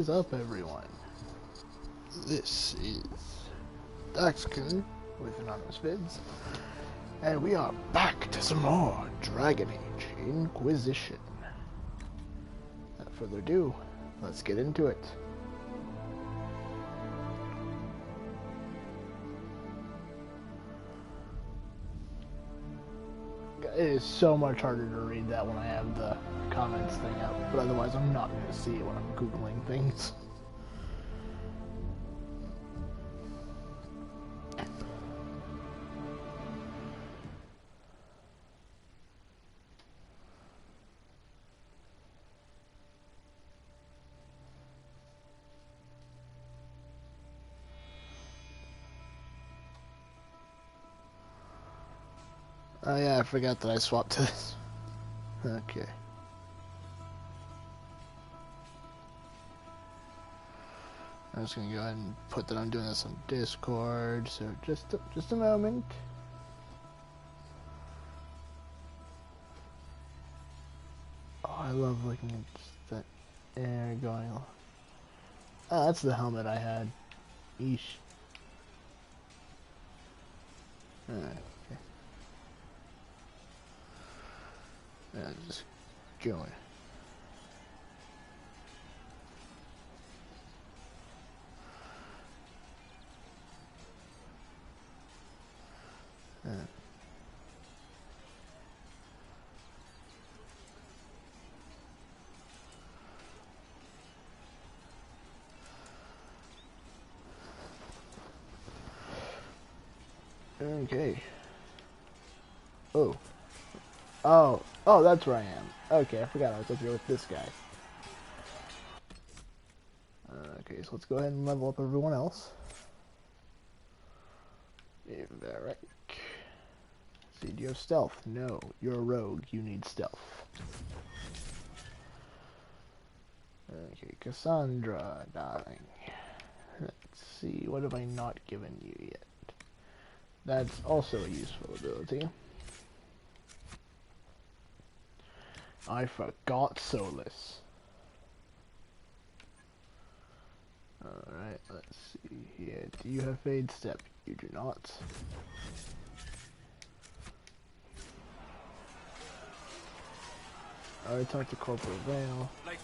What is up, everyone? This is Daxkin with Anonymous Vids, and we are back to some more Dragon Age Inquisition. Without further ado, let's get into it. It is so much harder to read that when I have the comments thing up, but otherwise I'm not going to see it when I'm Googling things. Oh yeah, I forgot that I swapped to this. Okay. I'm just gonna go ahead and put that I'm doing this on Discord, so just a moment. Oh, I love looking at just that air going on. Oh, that's the helmet I had. Eesh. Okay. Yeah, just going. Okay. Oh, that's where I am. Okay, I forgot I was up here with this guy. Okay, so let's go ahead and level up everyone else. Varric. See, do you have stealth? No, you're a rogue. You need stealth. Okay, Cassandra, darling. Let's see, what have I not given you yet? That's also a useful ability. I forgot Solus. Alright, let's see here. Do you have Fade Step? You do not. I already talked to Corporal Vale. Later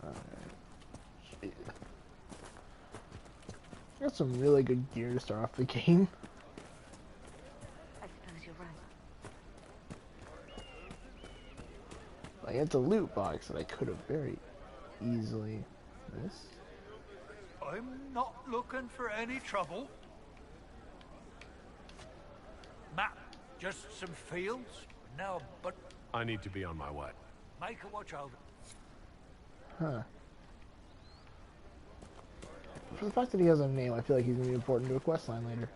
then. Alright. Got some really good gear to start off the game. I suppose you're right. Like, it's a loot box that I could have very easily missed. I'm not looking for any trouble. Map, just some fields. No, but I need to be on my way. make a watch over. Huh. For the fact that he has a name, I feel like he's going to be important to a questline later.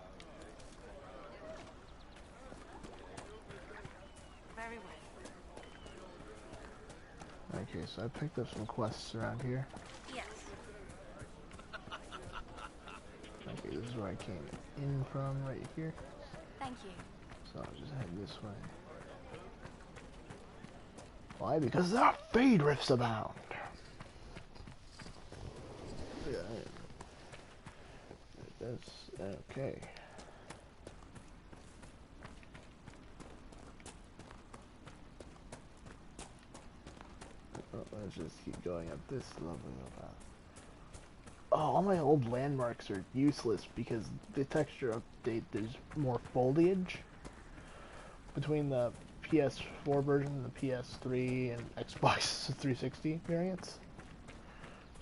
Very well. Okay, so I picked up some quests around here. Yes. Okay, this is where I came in from, right here. Thank you. So I'll just head this way. Why? Because there are fade rifts abound. Yeah. That's okay. Oh, let's just keep going up this lovely little path. Oh, all my old landmarks are useless because the texture update, there's more foliage between the PS4 version and the PS3 and Xbox 360 variants.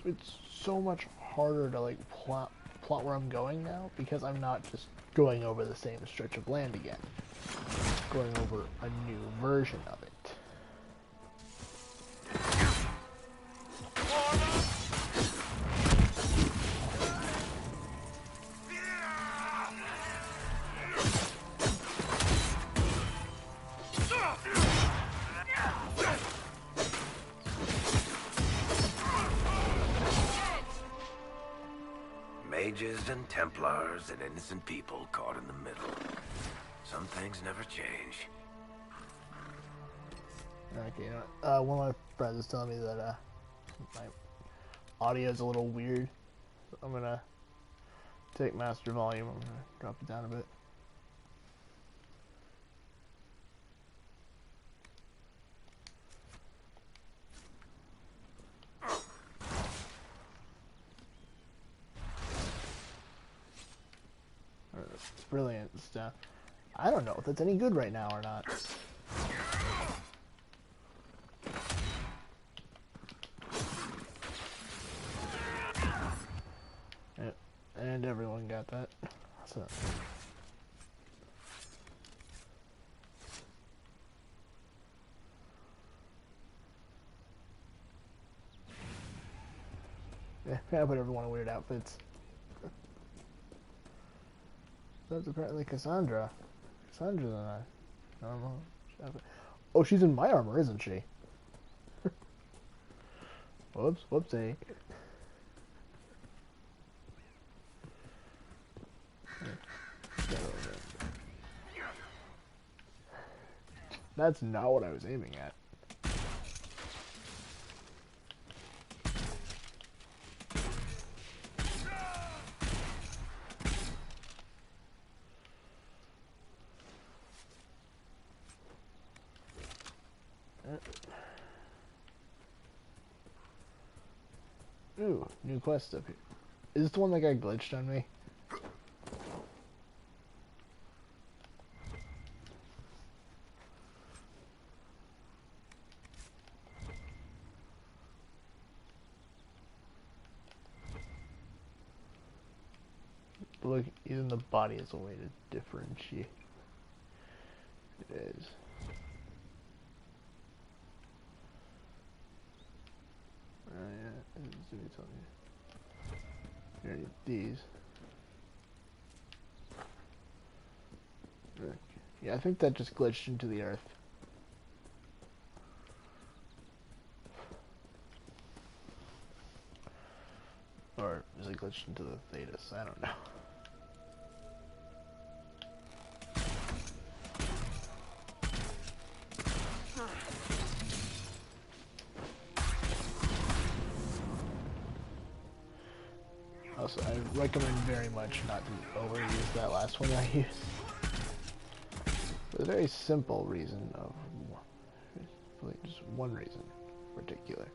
It's so much harder to like plot where I'm going now because I'm not just going over the same stretch of land again. Going over a new version of it. Mages and Templars and innocent people caught in the middle. Some things never change. Okay, you know what? One of my friends was telling me that my audio is a little weird. So I'm gonna take master volume. I'm gonna drop it down a bit. It's brilliant stuff. I don't know if that's any good right now or not. Yep, and everyone got that. So. Yeah, I put everyone in weird outfits. That's apparently Cassandra. Cassandra's in a normal outfit. Oh, she's in my armor, isn't she? Whoops, whoopsie. That's not what I was aiming at. Ooh, new quest up here. Is this the one that got glitched on me? Look, even the body is a way to differentiate. It is. Yeah, let me tell you. Here, need these. Okay. Yeah, I think that just glitched into the earth. Or is it glitched into the Thetis? I don't know. Also, I recommend very much not to overuse that last one I used. For a very simple reason of, just one reason in particular.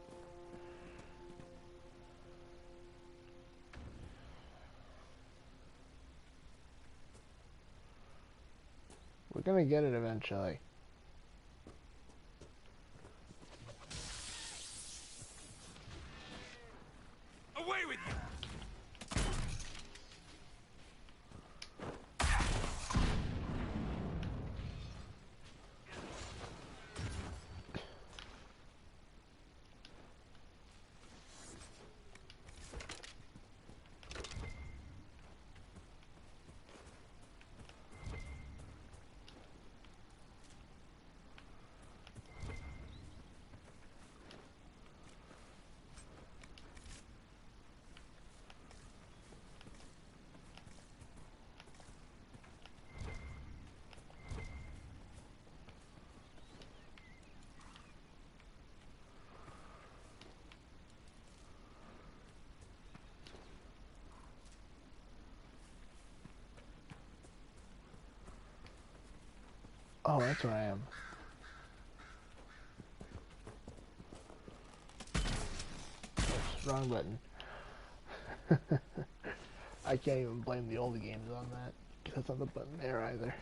We're gonna get it eventually. Away with you! Oh, that's where I am. Oops, wrong button. I can't even blame the old games on that, because that's not the button there either.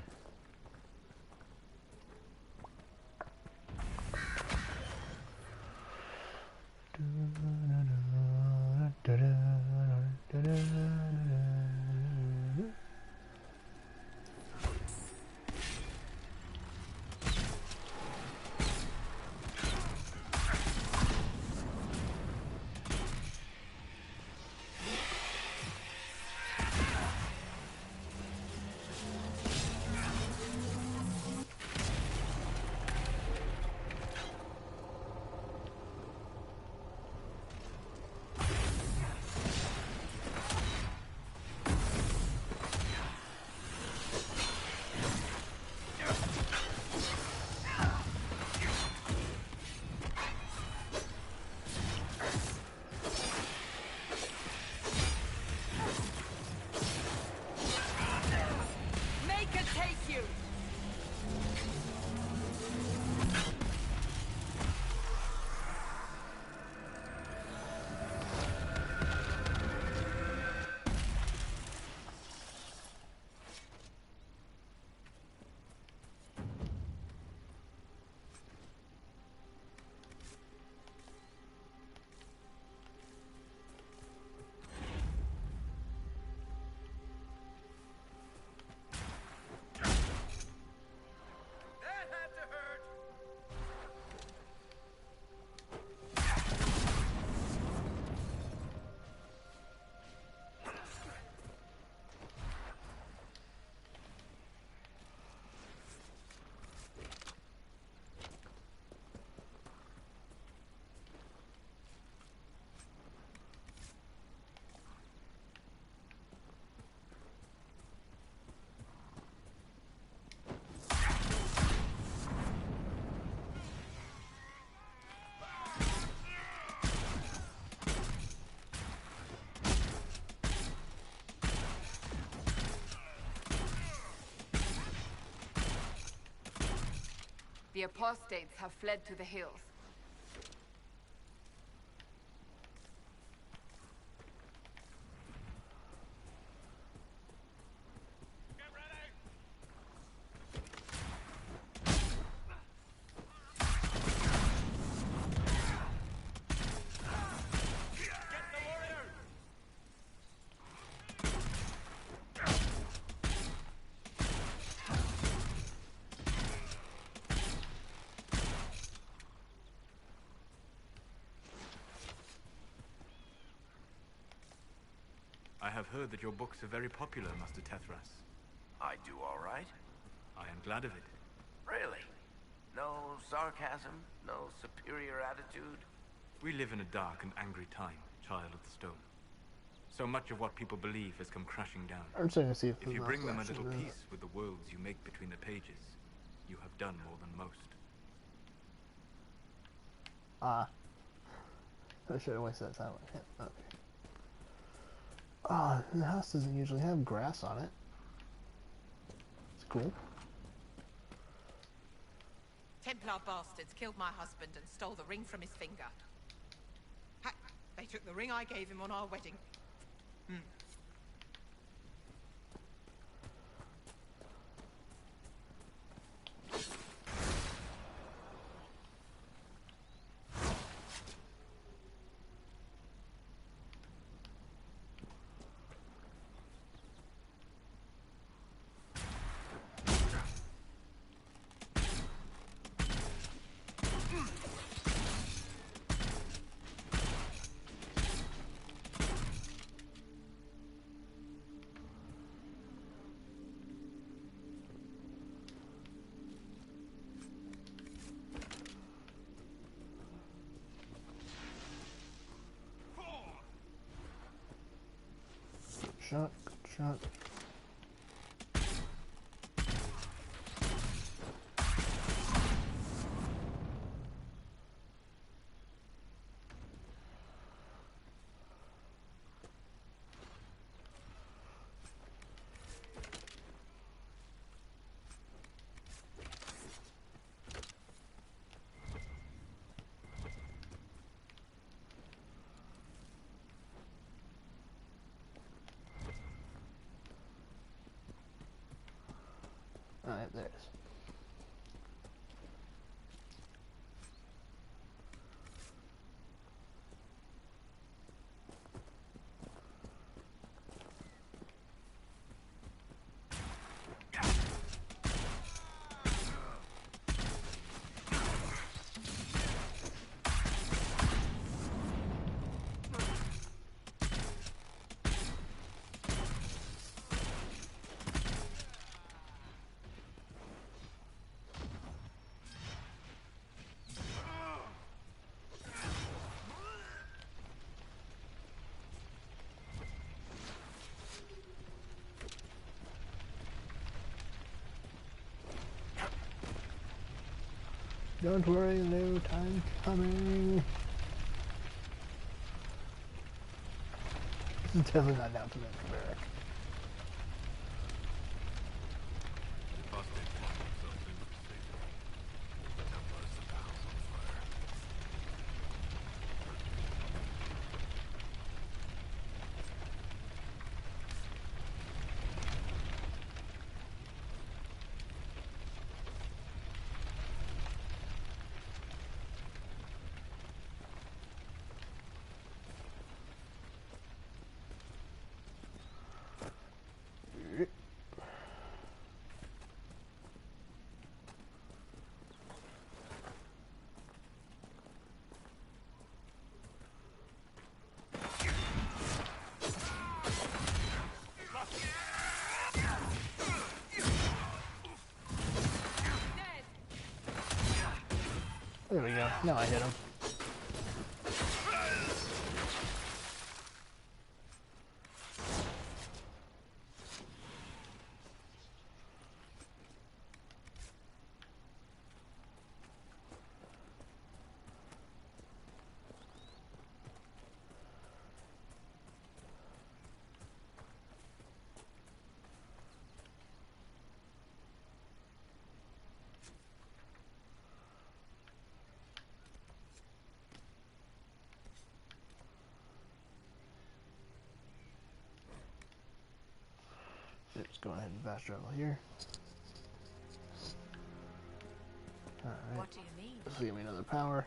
The apostates have fled to the hills. I have heard that your books are very popular, Master Tethras. I do all right. I am glad of it. Really? No sarcasm? No superior attitude? We live in a dark and angry time, Child of the Stone. So much of what people believe has come crashing down. I'm trying to see if If you there's bring them a actually little this. peace with the worlds you make between the pages, you have done more than most. Ah. I should have wasted that time with him. Okay. Ah, the house doesn't usually have grass on it. It's cool. Templar bastards killed my husband and stole the ring from his finger. Heck, they took the ring I gave him on our wedding. Shot, shot. Alright, there it is. Don't worry, no time coming. This is definitely not down to the barrack. Apostates lock themselves into the city. The Templars set the house on fire. There we go. Now I hit him. go ahead and fast travel here. Alright. What do you mean? This will give me another power.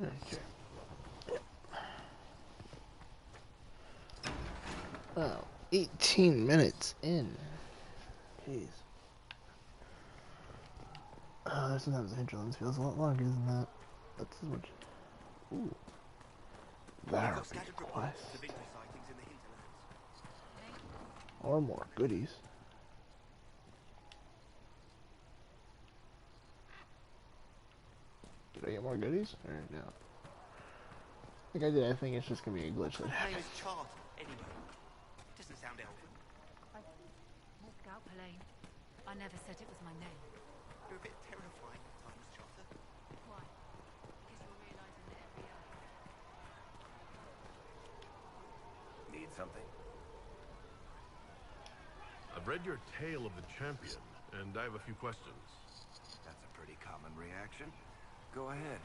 Okay. Oh, 18 minutes in. Jeez. Sometimes the hinterlands feels a lot longer than that. That's as much. Ooh. That'll be a quest. Or more goodies. Did I get more goodies? Or no? I think I did. I think it's just gonna be a glitch that happens. Anyway, doesn't sound elven. More Scout Helene. I never said it was my name. You're a bit terrifying at times, Charter. Why? Because you're realizing that every hour. Need something? I've read your Tale of the Champion, and I have a few questions. That's a pretty common reaction. Go ahead.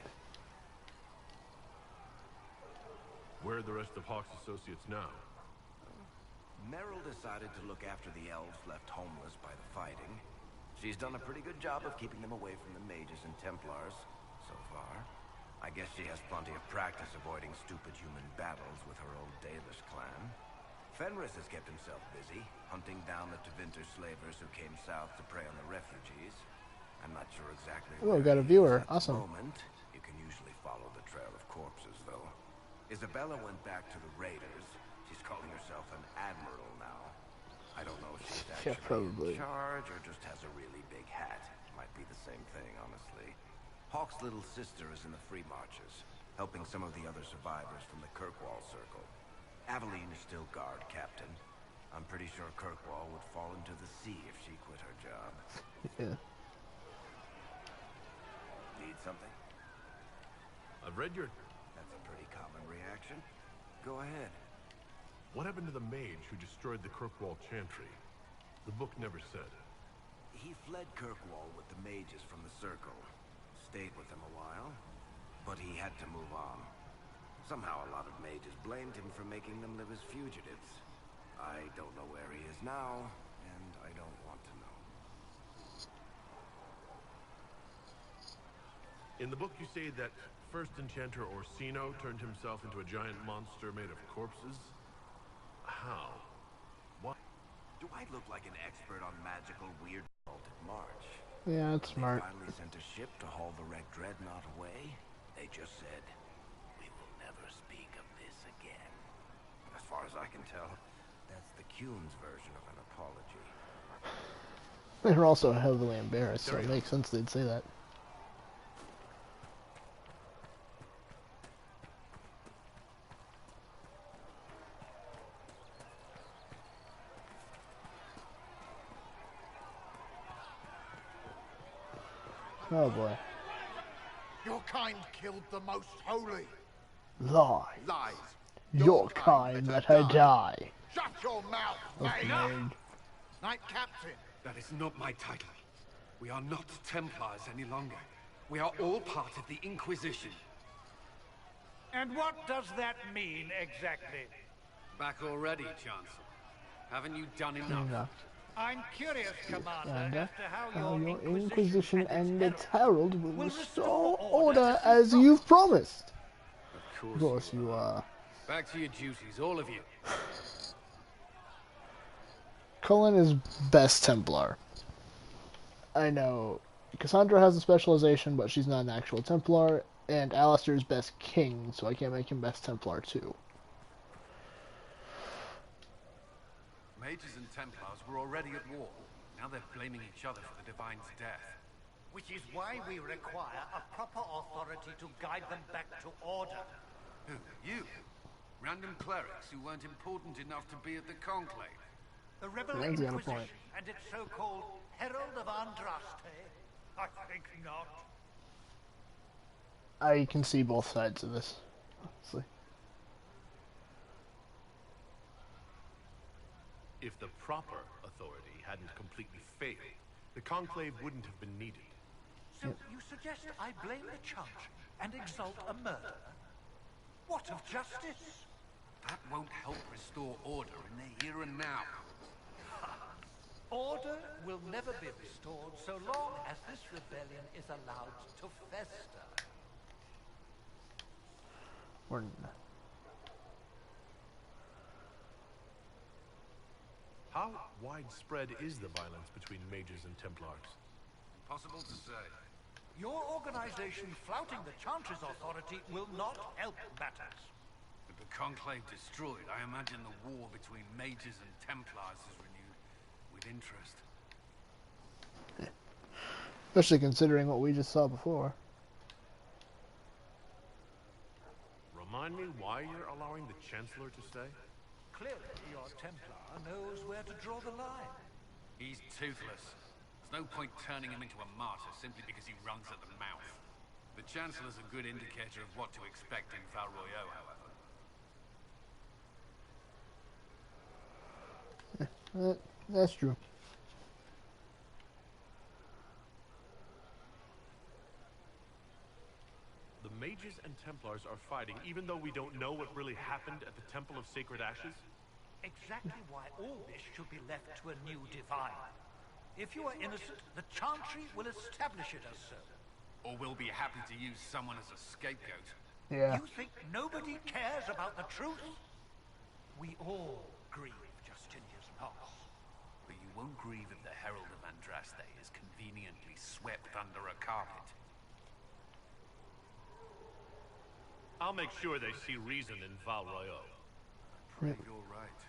Where are the rest of Hawk's associates now? Merrill decided to look after the elves left homeless by the fighting. She's done a pretty good job of keeping them away from the mages and Templars, so far. I guess she has plenty of practice avoiding stupid human battles with her old Dalish clan. Fenris has kept himself busy, hunting down the Tevinter slavers who came south to prey on the refugees. I'm not sure exactly Oh, where got a he viewer. is at Awesome. the moment. You can usually follow the trail of corpses, though. Isabella went back to the raiders. She's calling herself an admiral now. I don't know if she's Yeah, actually probably. in charge or just has a really big hat. Might be the same thing, honestly. Hawk's little sister is in the Free Marches, helping some of the other survivors from the Kirkwall Circle. Aveline is still guard captain. I'm pretty sure Kirkwall would fall into the sea if she quit her job. Yeah. Need something? I've read your... That's a pretty common reaction. Go ahead. What happened to the mage who destroyed the Kirkwall Chantry? The book never said. He fled Kirkwall with the mages from the Circle. Stayed with them a while, but he had to move on. Somehow a lot of mages blamed him for making them live as fugitives. I don't know where he is now, and I don't want to know. In the book you say that first enchanter Orsino turned himself into a giant monster made of corpses? How? What? Do I look like an expert on magical weird at March? Yeah, that's smart. They finally sent a ship to haul the wrecked dreadnought away. They just said, "We will never speak of this again." As far as I can tell, that's the Cune's version of an apology. They're also heavily embarrassed, so it makes sense they'd say that. Oh boy. Your kind killed the most holy. Lies. Lies. Your kind let her die. Shut your mouth, Okay. Mage. Knight Captain. That is not my title. We are not Templars any longer. We are all part of the Inquisition. And what does that mean exactly? Back already, Chancellor. Haven't you done enough? Enough. I'm curious, Commander, And as to how how your your Inquisition and its herald herald will will restore restore order order as you've promised. Of Of course you are. Back to your duties, all of you. Cullen is best Templar. I know Cassandra has a specialization, but she's not an actual Templar, and Alistair's best King, so I can't make him best Templar too. Mages and Templars were already at war. Now they're blaming each other for the Divine's death. Which is why we require a proper authority to guide them back to order. Who? You? Random clerics who weren't important enough to be at the Conclave. The Rebel Ramsey on a Inquisition point. and its so-called Herald of Andraste? I think not. I can see both sides of this, honestly. If the proper authority hadn't completely failed, the Conclave wouldn't have been needed. So you suggest I blame the Chantry and exalt a murderer? What of justice? That won't help restore order in the here and now. Order will never be restored so long as this rebellion is allowed to fester. How widespread is the violence between mages and Templars? Impossible to say. Your organization flouting the Chantry's authority will not help matters. With the Conclave destroyed, I imagine the war between mages and Templars is renewed with interest. Especially considering what we just saw before. Remind me why you're allowing the Chancellor to stay? Clearly, your Templar knows where to draw the line. He's toothless. There's no point turning him into a martyr simply because he runs at the mouth. The Chancellor's a good indicator of what to expect in Val Royeaux, however. That's true. The mages and Templars are fighting even though we don't know what really happened at the Temple of Sacred Ashes? Exactly why all this should be left to a new divine. If you are innocent, the Chantry will establish it as so. Or we'll be happy to use someone as a scapegoat. Yeah. You think nobody cares about the truth? We all grieve Justinian's loss. But you won't grieve if the Herald of Andraste is conveniently swept under a carpet. I'll make sure they see reason in Val Royeaux. Pray you're right.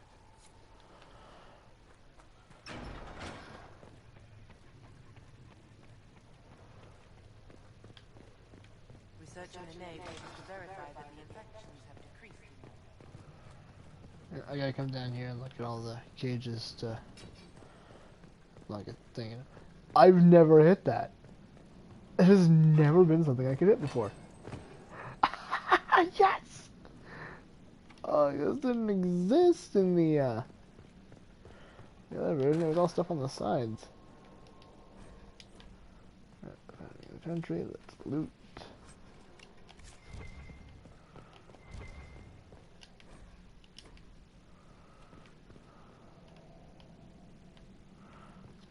Research in the nave to verify that the infections have decreased. I gotta come down here and look at all the cages to like a thing. I've never hit that. It has never been something I could hit before. Yes! Oh, this didn't exist in the other version. It was all stuff on the sides. Country, let's loot.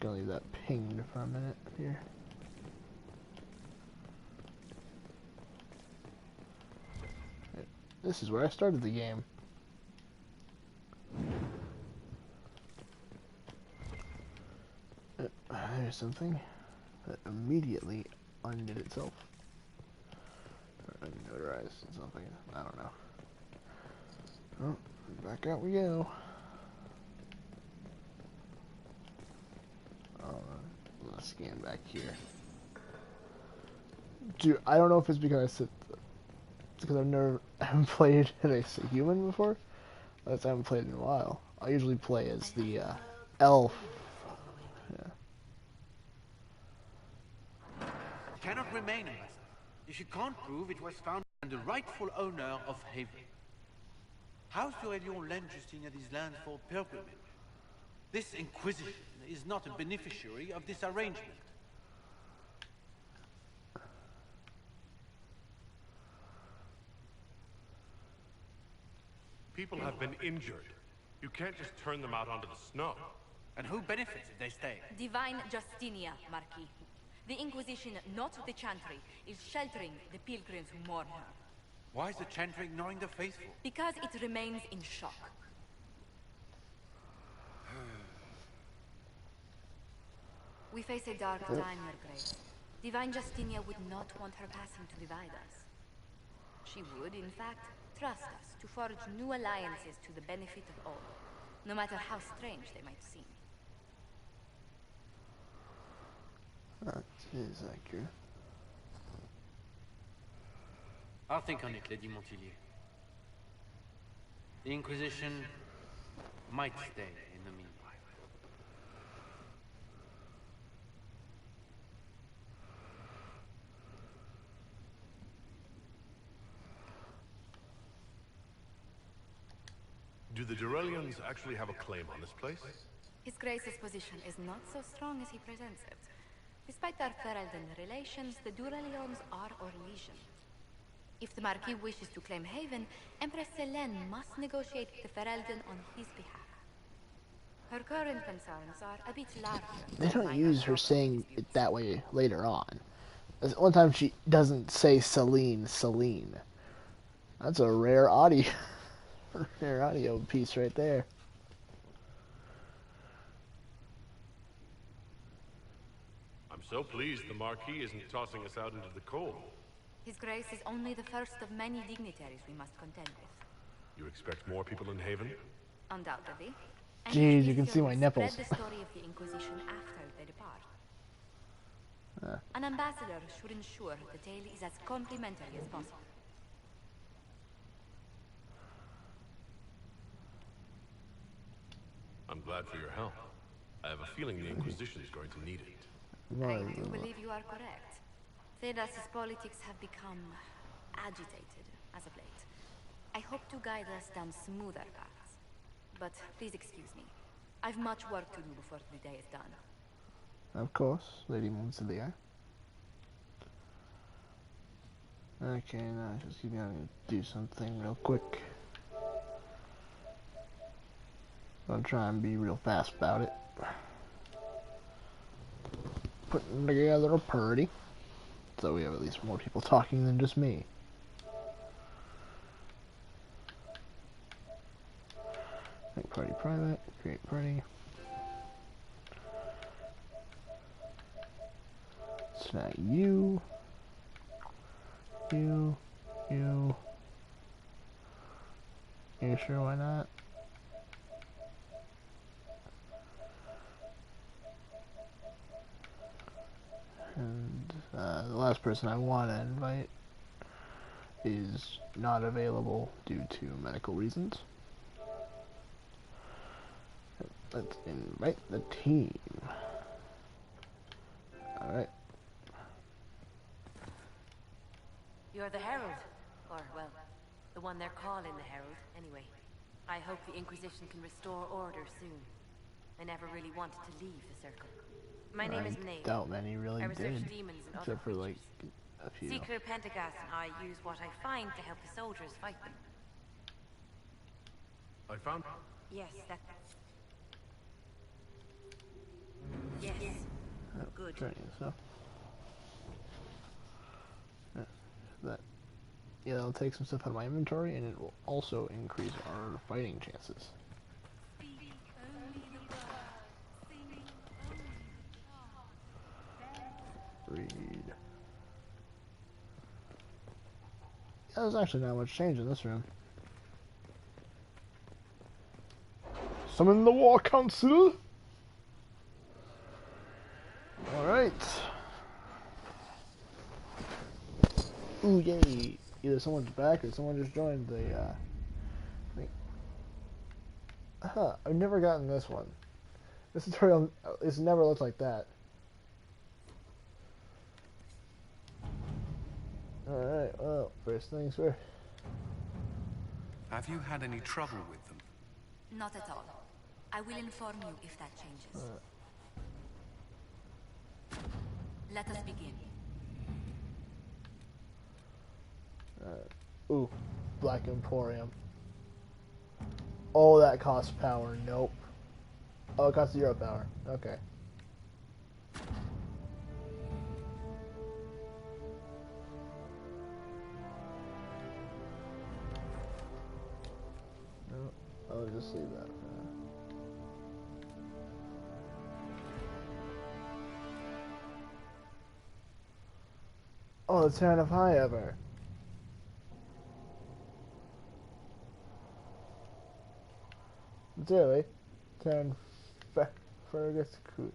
Gonna leave that pinged for a minute here. This is where I started the game. There's something that immediately undid itself. Or unnotarized something. I don't know. Oh, back out we go. Let's scan back here. Dude, I don't know if it's because because I haven't played as a human before. I haven't played in a while. I usually play as the elf. Yeah. It cannot remain, Ambassador, if you can't prove it was found by the rightful owner of Haven. House d'Aurelion lent Justine these lands for pilgrimage. This Inquisition is not a beneficiary of this arrangement. People have been injured. You can't just turn them out onto the snow. And who benefits if they stay? Divine Justinia, Marquis. The Inquisition, not the Chantry, is sheltering the pilgrims who mourn her. Why is the Chantry ignoring the faithful? Because it remains in shock. We face a dark time, Your Grace. Divine Justinia would not want her passing to divide us. She would, in fact, trust us to forge new alliances to the benefit of all, no matter how strange they might seem. That is accurate. I'll think on it, Lady Montilyet. The Inquisition might stay in the meanwhile. Do the Durelians actually have a claim on this place? His Grace's position is not so strong as he presents it. Despite our Ferelden relations, the Durelions are our legion. If the Marquis wishes to claim Haven, Empress Selene must negotiate with the Ferelden on his behalf. Her current concerns are a bit larger. They don't use her saying it that way later on. There's one time she doesn't say Celine. That's a rare audio. Rare audio piece right there. I'm so pleased the Marquis isn't tossing us out into the cold. His Grace is only the first of many dignitaries we must contend with. You expect more people in Haven? Undoubtedly. And Jeez, it you is can see to my nipples. Spread the story of the Inquisition after they depart. An ambassador should ensure the tale is as complimentary as possible. I'm glad for your help. I have a feeling the Inquisition is going to need it. I do believe you are correct. Thedas's politics have become agitated as of late. I hope to guide us down smoother paths. But please excuse me. I've much work to do before the day is done. Of course, Lady Montilyet. Okay, now just keep going to do something real quick. I'll try and be real fast about it. Putting together a party. So we have at least more people talking than just me. Make party private, create party. It's not you. You. You sure why not? And the last person I want to invite is not available due to medical reasons. Let's invite the team. Alright. You're the Herald. Or, well, the one they're calling the Herald, anyway. I hope the Inquisition can restore order soon. I never really wanted to leave the Circle. My name is Mage. I doubt many really I research did. demons and other Except for like creatures. a few. Seeker Pentagast and I use what I find to help the soldiers fight them. I found... Yes, that's... Yes. Good. Turning stuff. Yeah, that'll take some stuff out of my inventory, and it will also increase our fighting chances. Read. Yeah, there's actually not much change in this room. Summon the War Council! Alright. Ooh, yay. Either someone's back or someone just joined the, thing. Huh, I've never gotten this one. This tutorial, it's never looked like that. Alright, well, first things first. Have you had any trouble with them? Not at all. I will inform you if that changes. Let us begin. Ooh, Black Emporium. Oh, that costs power. Nope. Oh, it costs 0 power. Okay. No, I'll just leave that for now. Oh, the town of High Ever. Really? Town Fergus Cruz.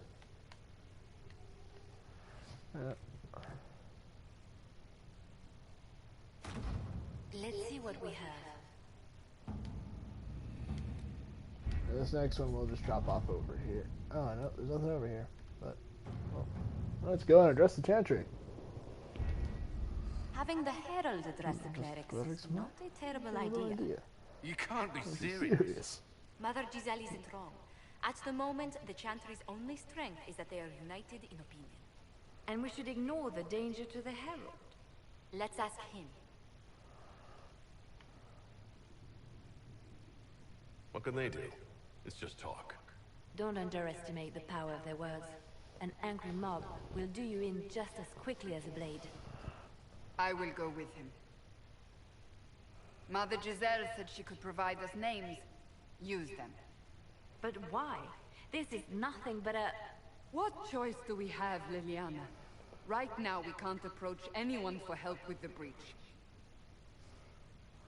Let's see what we have. This next one will just drop off over here. Oh, no, there's nothing over here. But, well, let's go and address the chantry. Having the herald address the clerics is not a terrible idea. You can't be serious. Mother Giselle isn't wrong. At the moment, the chantry's only strength is that they are united in opinion. And we should ignore the danger to the herald. Let's ask him. What can they do? It's just talk. Don't underestimate the power of their words. An angry mob will do you in just as quickly as a blade. I will go with him. Mother Giselle said she could provide us names. Use them. But why? This is nothing but a... What choice do we have, Liliana? Right now we can't approach anyone for help with the breach.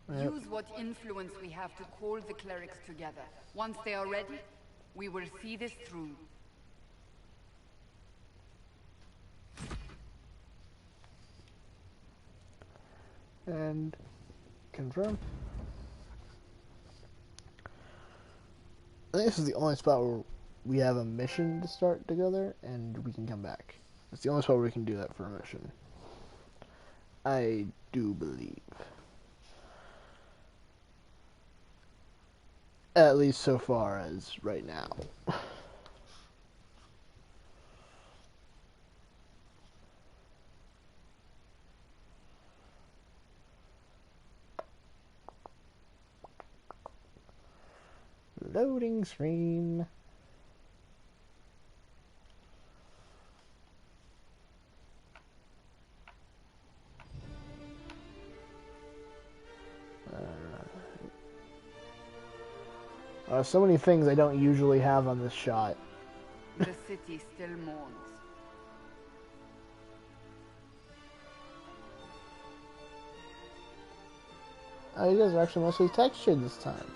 Use what influence we have to call the clerics together. Once they are ready, we will see this through. And confirm. I think this is the only spot where we have a mission to start together, and we can come back. It's the only spot where we can do that for a mission. I do believe. At least so far as right now. Loading screen. So many things I don't usually have on this shot. The city still mourns. Oh, you guys are actually mostly textured this time.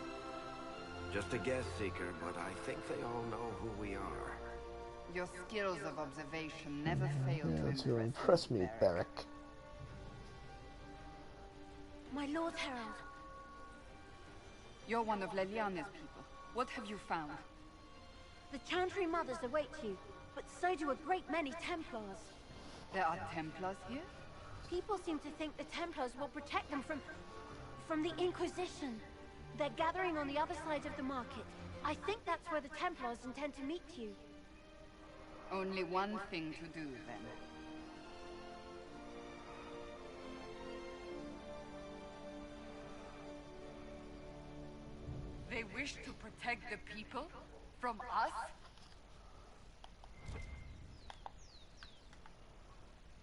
Just a guess, Seeker, but I think they all know who we are. Your skills of observation never fail to impress me, Beric. My Lord Herald. You're one of Leliana's people. What have you found? The Chantry Mothers await you, but so do a great many Templars. There are Templars here? People seem to think the Templars will protect them from the Inquisition. They're gathering on the other side of the market. I think that's where the Templars intend to meet you. Only one thing to do, then. They wish to protect the people? From us?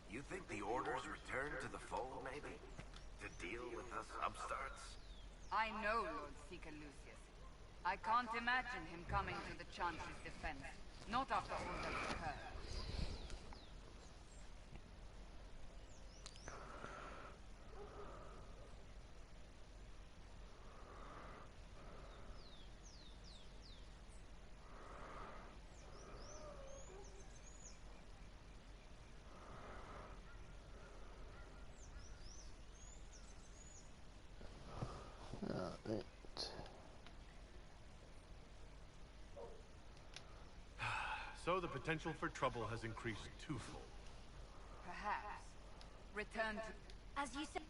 You think the Order's return to the fold, maybe? To deal with us upstarts? I know Lord Seeker Lucius. I can't imagine him coming to the Chantry's defense. Not after all that's occurred. So the potential for trouble has increased twofold. Perhaps. Return to... As you said...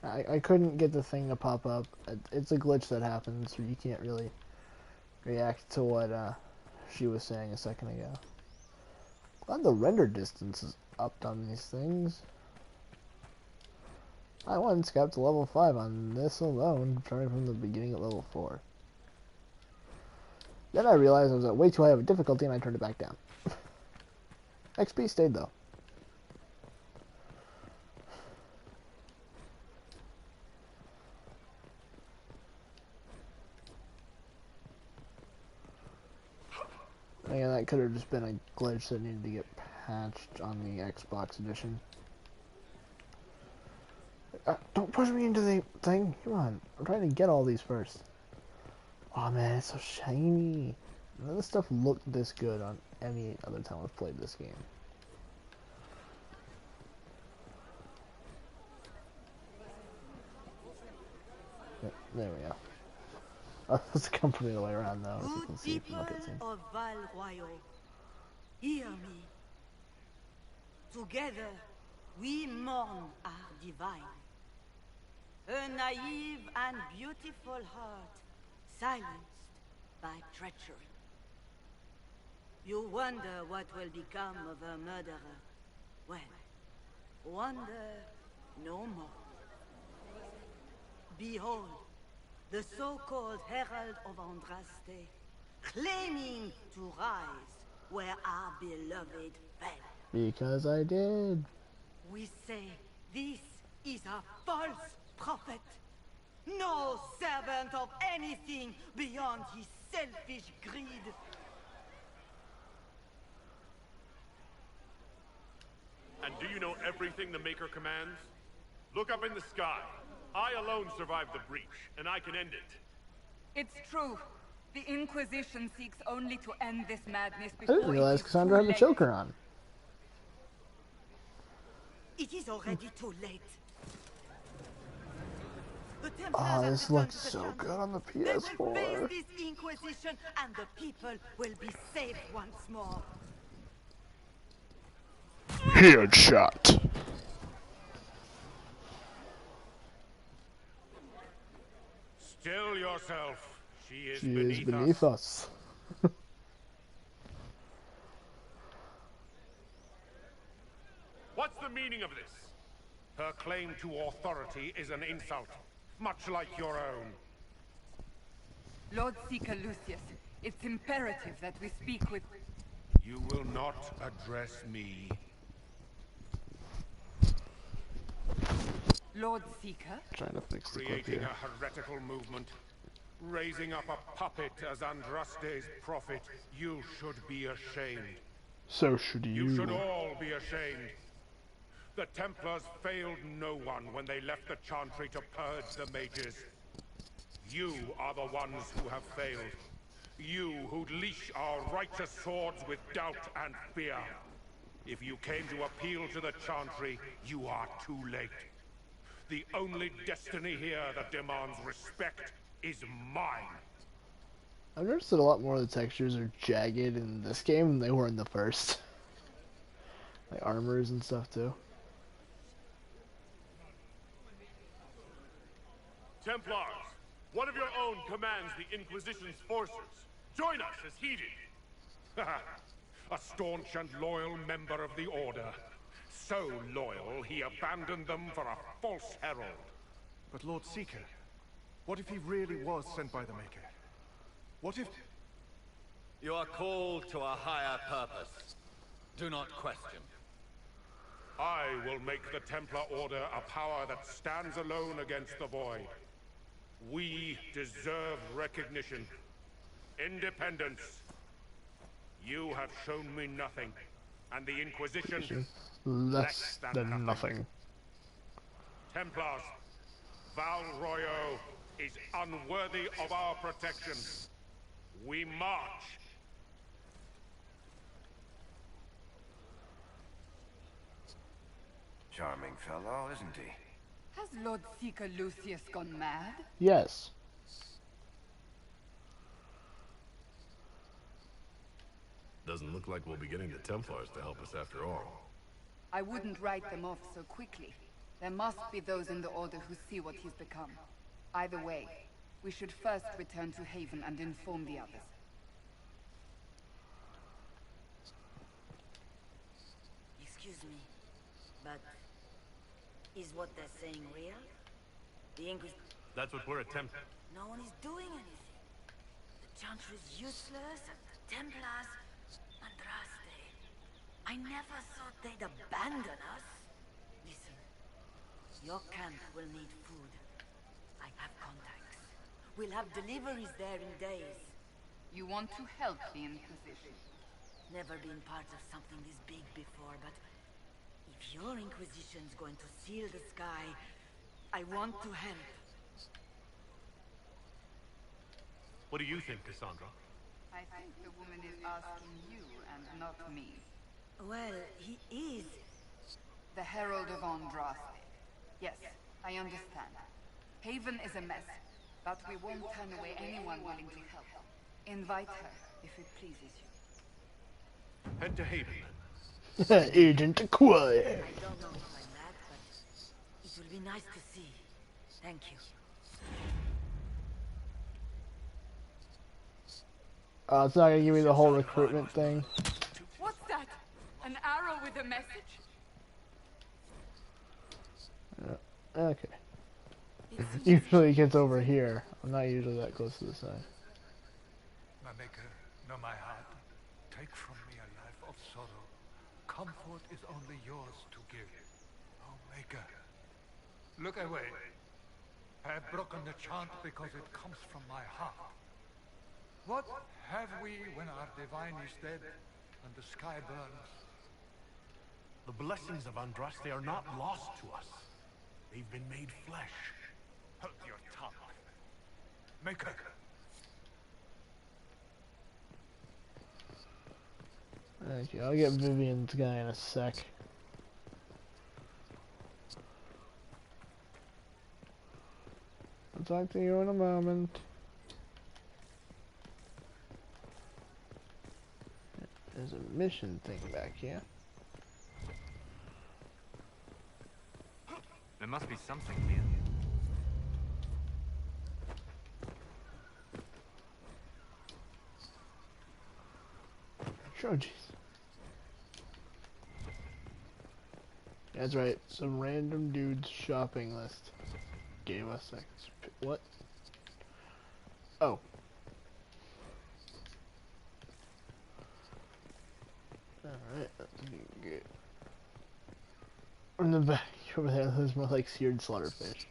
I couldn't get the thing to pop up. It's a glitch that happens, so you can't really react to what she was saying a second ago. Glad the render distance is upped on these things. I once got to level 5 on this alone, starting from the beginning at level 4. Then I realized I was at way too high of a difficulty and I turned it back down. XP stayed though. Again, that could have just been a glitch that needed to get patched on the Xbox edition. Don't push me into the thing. Come on. I'm trying to get all these first. Oh man, it's so shiny. None of this stuff looked this good on any other time I've played this game. Yep, there we go. Let's come from the other way around though, so you can see from what it's in. Of Val Royal, hear me. Together, we mourn our divine. A naive and beautiful heart, silenced by treachery. You wonder what will become of a murderer. Well, wonder no more. Behold, the so-called Herald of Andraste, claiming to rise where our beloved fell. Because I did. We say this is a false prophet. No servant of anything beyond his selfish greed. And do you know everything the Maker commands? Look up in the sky. I alone survived the breach, and I can end it. It's true. The Inquisition seeks only to end this madness I before didn't realize it is Cassandra too had the late. choker on. It is already too late. Oh, this looks so good on the They will PS4. face this Inquisition, and the people will be saved once more. Headshot. Still yourself. She is beneath us. What's the meaning of this? Her claim to authority is an insult, much like your own. Lord Seeker Lucius, it's imperative that we speak with... You will not address me. Lord Seeker? Trying to fix the clip Creating here. a heretical movement, raising up a puppet as Andraste's prophet. You should be ashamed. So should you. You should all be ashamed. The Templars failed no one when they left the Chantry to purge the mages. You are the ones who have failed. You who'd leash our righteous swords with doubt and fear. If you came to appeal to the Chantry, you are too late. The only destiny here that demands respect is mine. I've noticed that a lot more of the textures are jagged in this game than they were in the first. Like armors and stuff too. Templars, one of your own commands the Inquisition's forces. Join us as he did. A staunch and loyal member of the Order. So loyal, he abandoned them for a false herald. But Lord Seeker, what if he really was sent by the Maker? What if... You are called to a higher purpose. Do not question. I will make the Templar Order a power that stands alone against the Void. We deserve recognition. Independence. You have shown me nothing, and the Inquisition less than nothing. Templars, Val Royo is unworthy of our protection. We march. Charming fellow, isn't he? Has Lord Seeker Lucius gone mad? Yes. Doesn't look like we'll be getting the Templars to help us after all. I wouldn't write them off so quickly. There must be those in the Order who see what he's become. Either way, we should first return to Haven and inform the others. Excuse me, but is what they're saying real? The Inquisition... That's what we're attempting. No one is doing anything. The Chantry is useless, and the Templars... Andraste. I never thought they'd abandon us. Listen, your camp will need food. I have contacts. We'll have deliveries there in days. You want to help the Inquisition? Never been part of something this big before, but if your Inquisition's going to seal the sky, I want to help. What do you think, Cassandra? I think the woman is asking you and not me. Well, he is. The Herald of Andraste. Yes, I understand. Haven is a mess, but we won't turn away anyone willing to help. Invite her, if it pleases you. Head to Haven. Agent acquired. I don't know if I'm that, but it will be nice to see. Thank you. It's not gonna give me the whole recruitment thing. What's that? An arrow with a message? Okay. Usually it gets over here. I'm not usually that close to the side. My maker, know my heart. Take from me a life of sorrow. Comfort is only yours to give. Oh, maker, look away. I have broken the chant because it comes from my heart. What have we when our divine is dead and the sky burns? The blessings of Andraste are not lost to us. They've been made flesh. Hold your tongue. Maker. Okay, I'll get Vivian's guy in a sec. I'll talk to you in a moment. There's a mission thing back here. There must be something here. Oh, jeez. That's right, some random dude's shopping list gave us a... What? Oh. Alright, that's good. In the back over there, there's more like seared slaughterfish.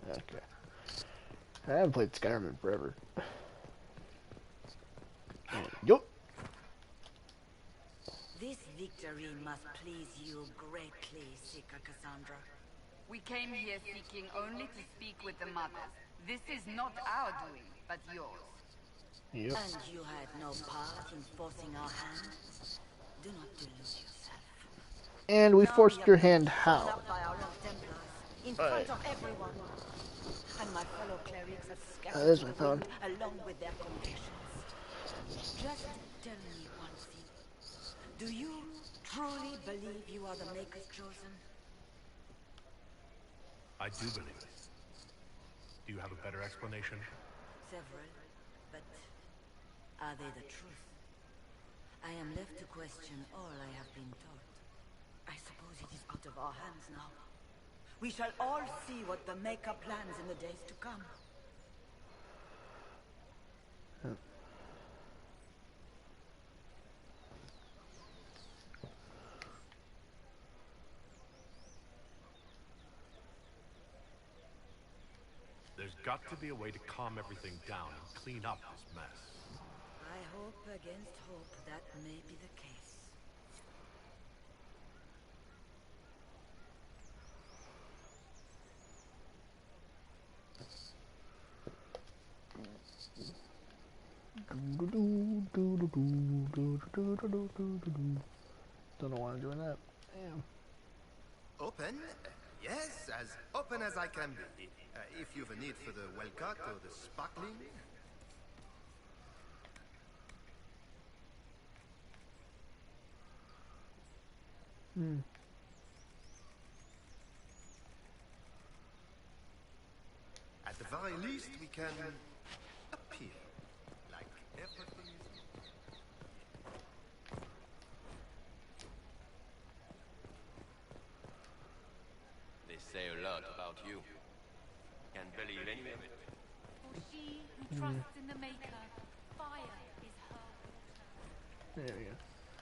Okay. I haven't played Skyrim in forever. Yup. This victory must please you greatly, Seeker Cassandra. We came here seeking only to speak with the mothers. This is not our doing, but yours. Yep. And you had no part in forcing our hand? Do not delude yourself. And we forced your hand how? By our own Templars, in front of everyone. And my fellow clerics have scattered there's to my the phone. wind along with their congregations. Just tell me one thing. Do you truly believe you are the Maker's chosen? I do believe it. Do you have a better explanation? Several, but are they the truth? I am left to question all I have been taught. I suppose it is out of our hands now. We shall all see what the Maker plans in the days to come. There's got to be a way to calm everything down and clean up this mess. I hope against hope that may be the case. Don't know why I'm doing that. Damn. Open? Yes, as open as I can be. If you've a need for the well cut or the sparkling. At the very least, we can appear like everything is. They say a lot about you. Can't believe any of it. For she who trusts in the Maker, fire is her water. There we go.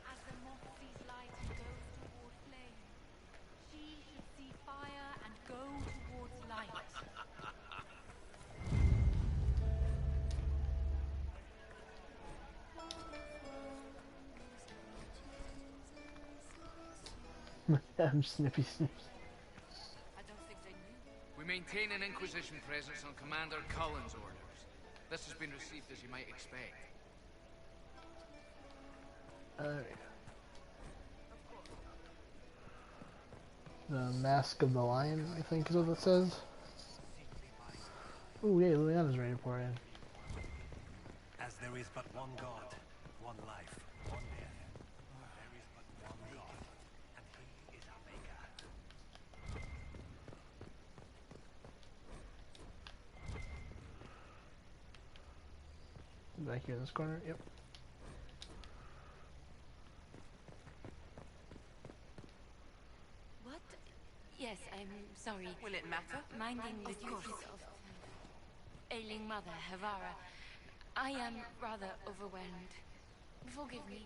As the moth sees light and goes toward flame, she should see fire and go towards light. I'm Snippy Snips. We maintain an Inquisition presence on Commander Cullen's orders. This has been received as you might expect. The Mask of the Lion, I think is what it says. Ooh, yeah, Liliana's ready to pour in. As there is but one God, one life, one death. There is but one God, and He is our Maker. Back here in this corner, yep. What? Yes, I'm sorry. Will it matter? Minding the duties of ailing Mother Havara, I am rather overwhelmed. Forgive me.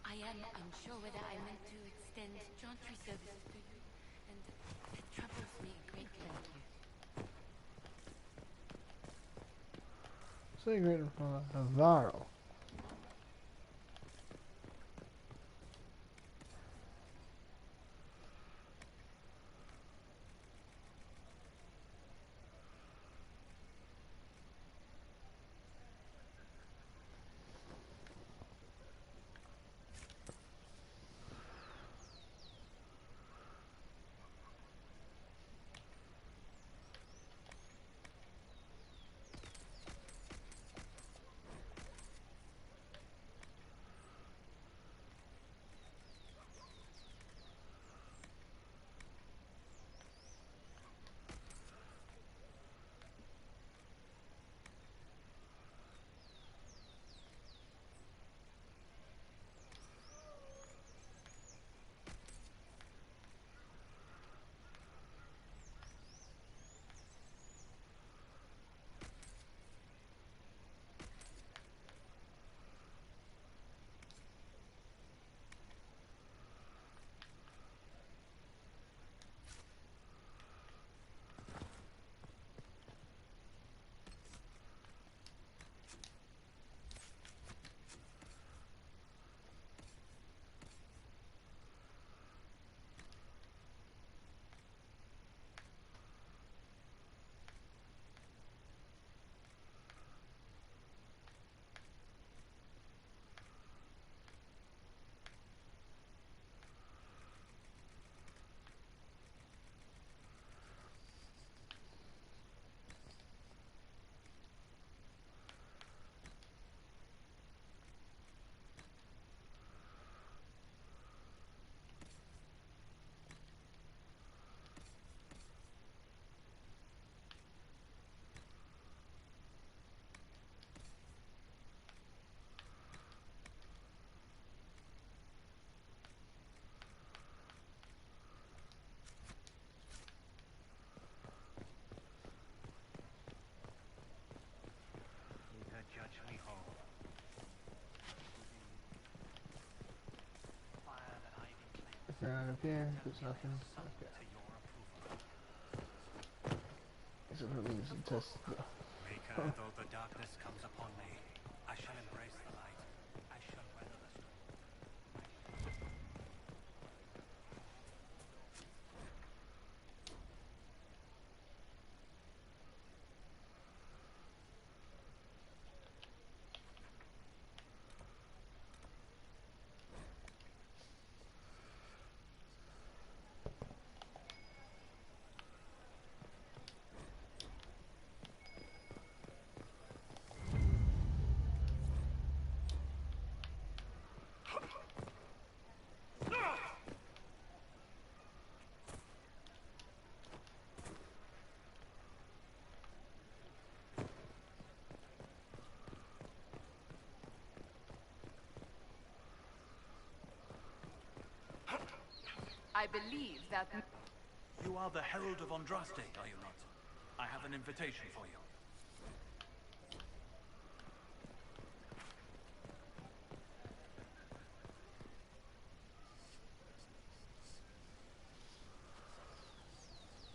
I am unsure whether I meant to extend chantry services to you, and it troubles me greatly. Say great from Havaro. Judge me whole. Fire that I declare. If you're not up here, there's nothing. Okay. Guess it relieves and tests the... Maker, though the darkness comes upon me, I shall embrace the light. I shall weather the storm. I believe that... You are the Herald of Andraste, are you not? I have an invitation for you.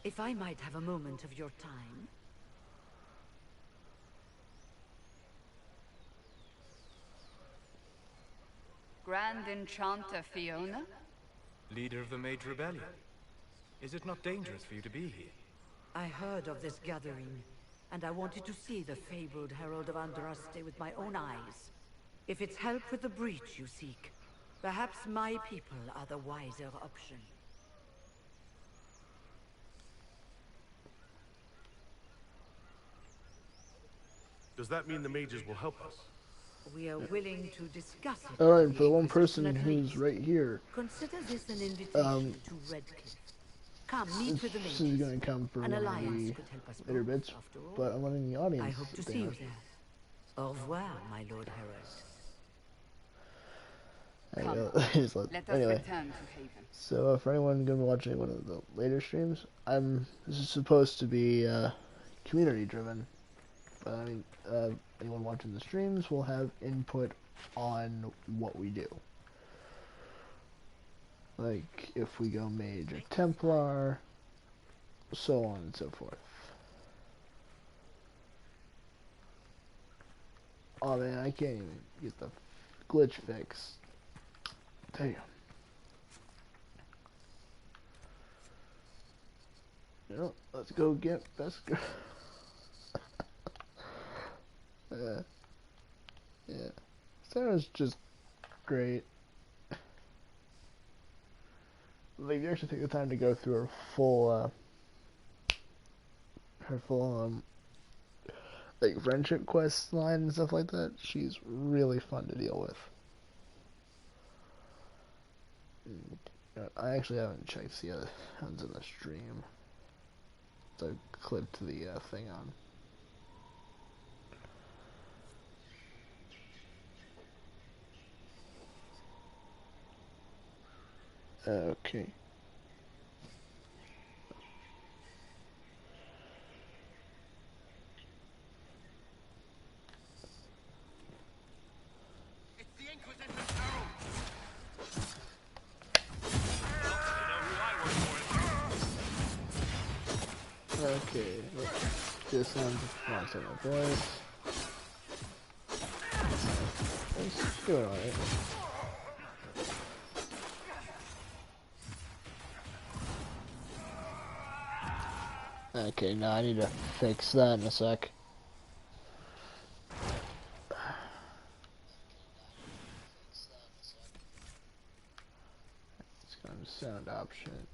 If I might have a moment of your time. Grand Enchanter Fiona? Leader of the Mage Rebellion. Is it not dangerous for you to be here? I heard of this gathering, and I wanted to see the fabled Herald of Andraste with my own eyes. If it's help with the breach you seek, perhaps my people are the wiser option. Does that mean the mages will help us? We are willing to discuss it. Alright, for the one person who's right here, Consider this an invitation to Redcliffe. Come, meet with the this is going to come for one of the later bits, but I'm letting the audience. I hope to see you there. Au revoir, my Lord Herald. Anyway, so for anyone going to be watching one of the later streams, this is supposed to be community driven, but I mean, anyone watching the streams will have input on what we do. Like if we go Mage or Templar, so on and so forth. Oh man, I can't even get the glitch fixed. Damn. You know, let's go get best girl. Yeah. Sarah's just great. Like, you actually take the time to go through her full, like, friendship quest line and stuff like that. She's really fun to deal with. I actually haven't checked to see how it's in the stream. So I clipped the thing on. Okay. It's the Inquisition's herald. Okay, just on my voice. It's doing alright. Okay, now I need to fix that in a sec. Let's go to sound options.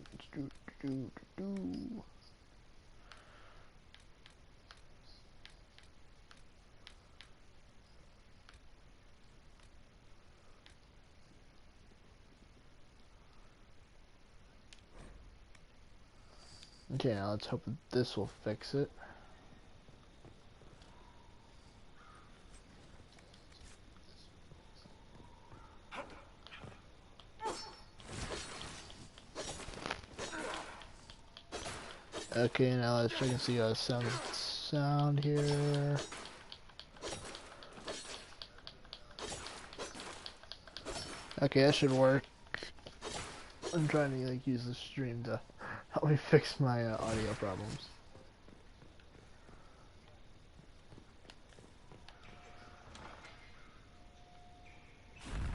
Okay, now let's hope that this will fix it. Okay, now let's check and see how it sound here. Okay, that should work. I'm trying to like use the stream to help me fix my audio problems.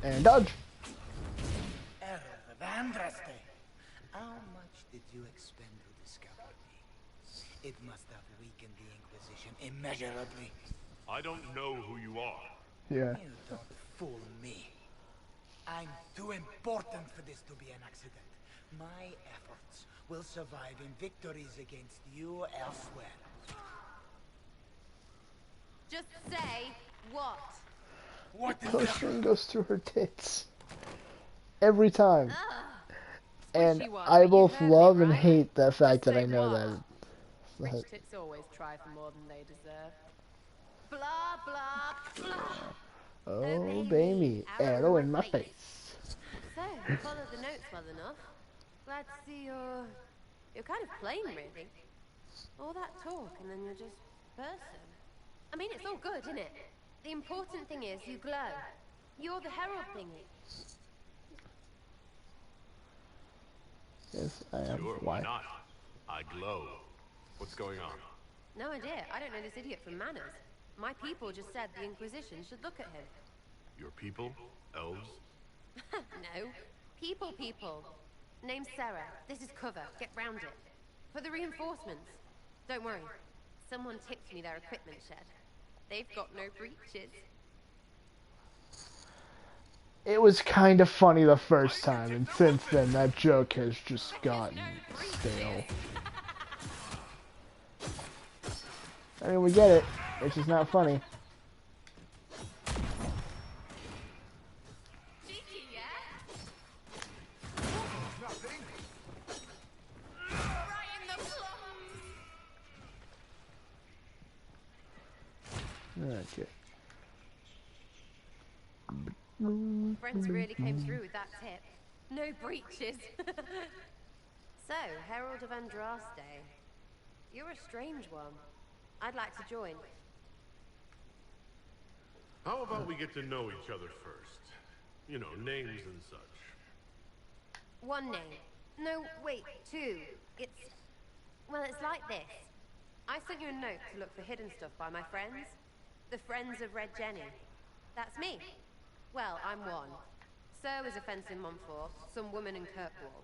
And dodge. Herald of Andraste, how much did you expend to discover me? It must have weakened the Inquisition immeasurably. I don't know who you are. Yeah. You don't fool me. I'm too important for this to be an accident. My efforts will survive in victories against you elsewhere. Just say what? What is Potion goes through her tits. Every time. And Squishy one, I but both you heard me, love and right? hate the fact that say I know what? that. Rich tits always try for more than they deserve. Blah, blah, blah. Oh, baby. Arrow in my face. So, follow the notes well enough. Glad to see you're kind of plain, really. All that talk and then you're just person. I mean, it's all good, isn't it? The important thing is you glow. You're the herald thingy. Yes, I am. Sure, why not? I glow. What's going on? No idea. I don't know this idiot from manners. My people just said the Inquisition should look at him. Your people? Elves? No. People. Name's Sarah. This is cover. Get round it. For the reinforcements. Don't worry. Someone tipped me their equipment shed. They've got no breaches. It was kind of funny the first time, and since then that joke has just gotten stale. I mean, we get it. It's just not funny. Okay. Friends really came through with that tip. No breaches. So, Herald of Andraste. You're a strange one. I'd like to join. How about we get to know each other first? You know, names and such. One name. No, wait, two. Well, it's like this. I sent you a note to look for hidden stuff by my friends. The Friends of Red Jenny. That's me. Well, I'm one. Sir was a fence in Montfort, some woman in Kirkwall.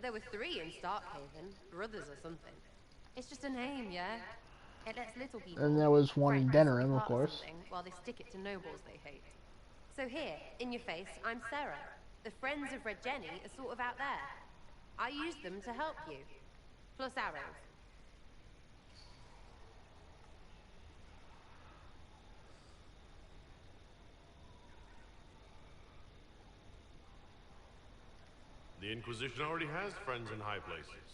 There were 3 in Starkhaven, brothers or something. It's just a name, yeah? It lets little people... And there was one in Denerim, of course. While they stick it to nobles they hate. So here, in your face, I'm Sarah. The Friends of Red Jenny are sort of out there. I used them to help you. Plus arrows. The Inquisition already has friends in high places.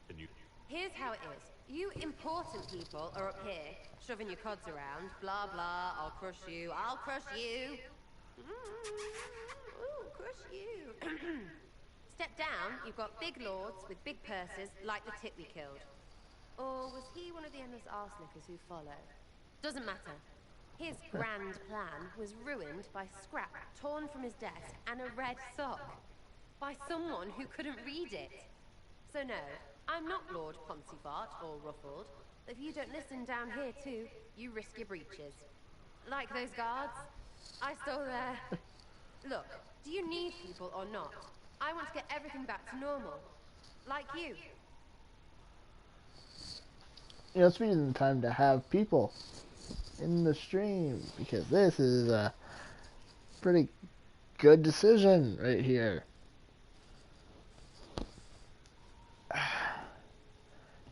Can you... Here's how it is. You important people are up here, shoving your cods around. Blah, blah, I'll crush you. I'll crush you. Ooh, crush you. Step down, you've got big lords with big purses, like the tit we killed. Or was he one of the endless arse-lickers who followed? Doesn't matter. His grand plan was ruined by scrap torn from his desk and a red sock. By someone who couldn't read it. So no, I'm not Lord Poncyfart or Ruffled. If you don't listen down here too, you risk your breeches. Like those guards, I stole their... Look, do you need people or not? I want to get everything back to normal. Like you. You know, it's been the time to have people in the stream, because this is a pretty good decision right here.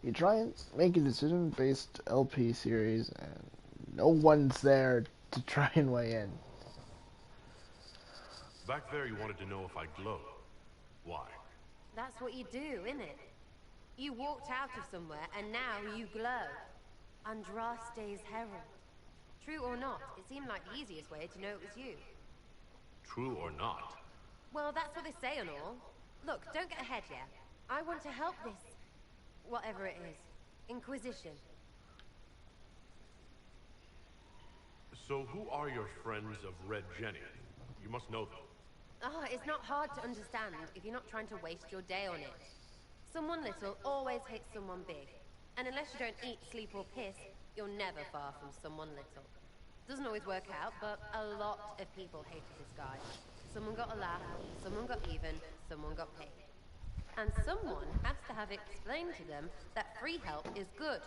You try and make a decision-based LP series, and no one's there to try and weigh in. Back there you wanted to know if I glow. Why? That's what you do, innit? You walked out of somewhere, and now you glow. Andraste's herald. True or not, it seemed like the easiest way to know it was you. True or not? Well, that's what they say and all. Look, don't get ahead yet. I want to help this... whatever it is. Inquisition. So who are your friends of Red Jenny? You must know them. Ah, it's not hard to understand if you're not trying to waste your day on it. Someone little always hates someone big. And unless you don't eat, sleep, or piss, you're never far from someone little. Doesn't always work out, but a lot of people hated this guy. Someone got a laugh, someone got even, someone got paid. And someone has to have explained to them that free help is good.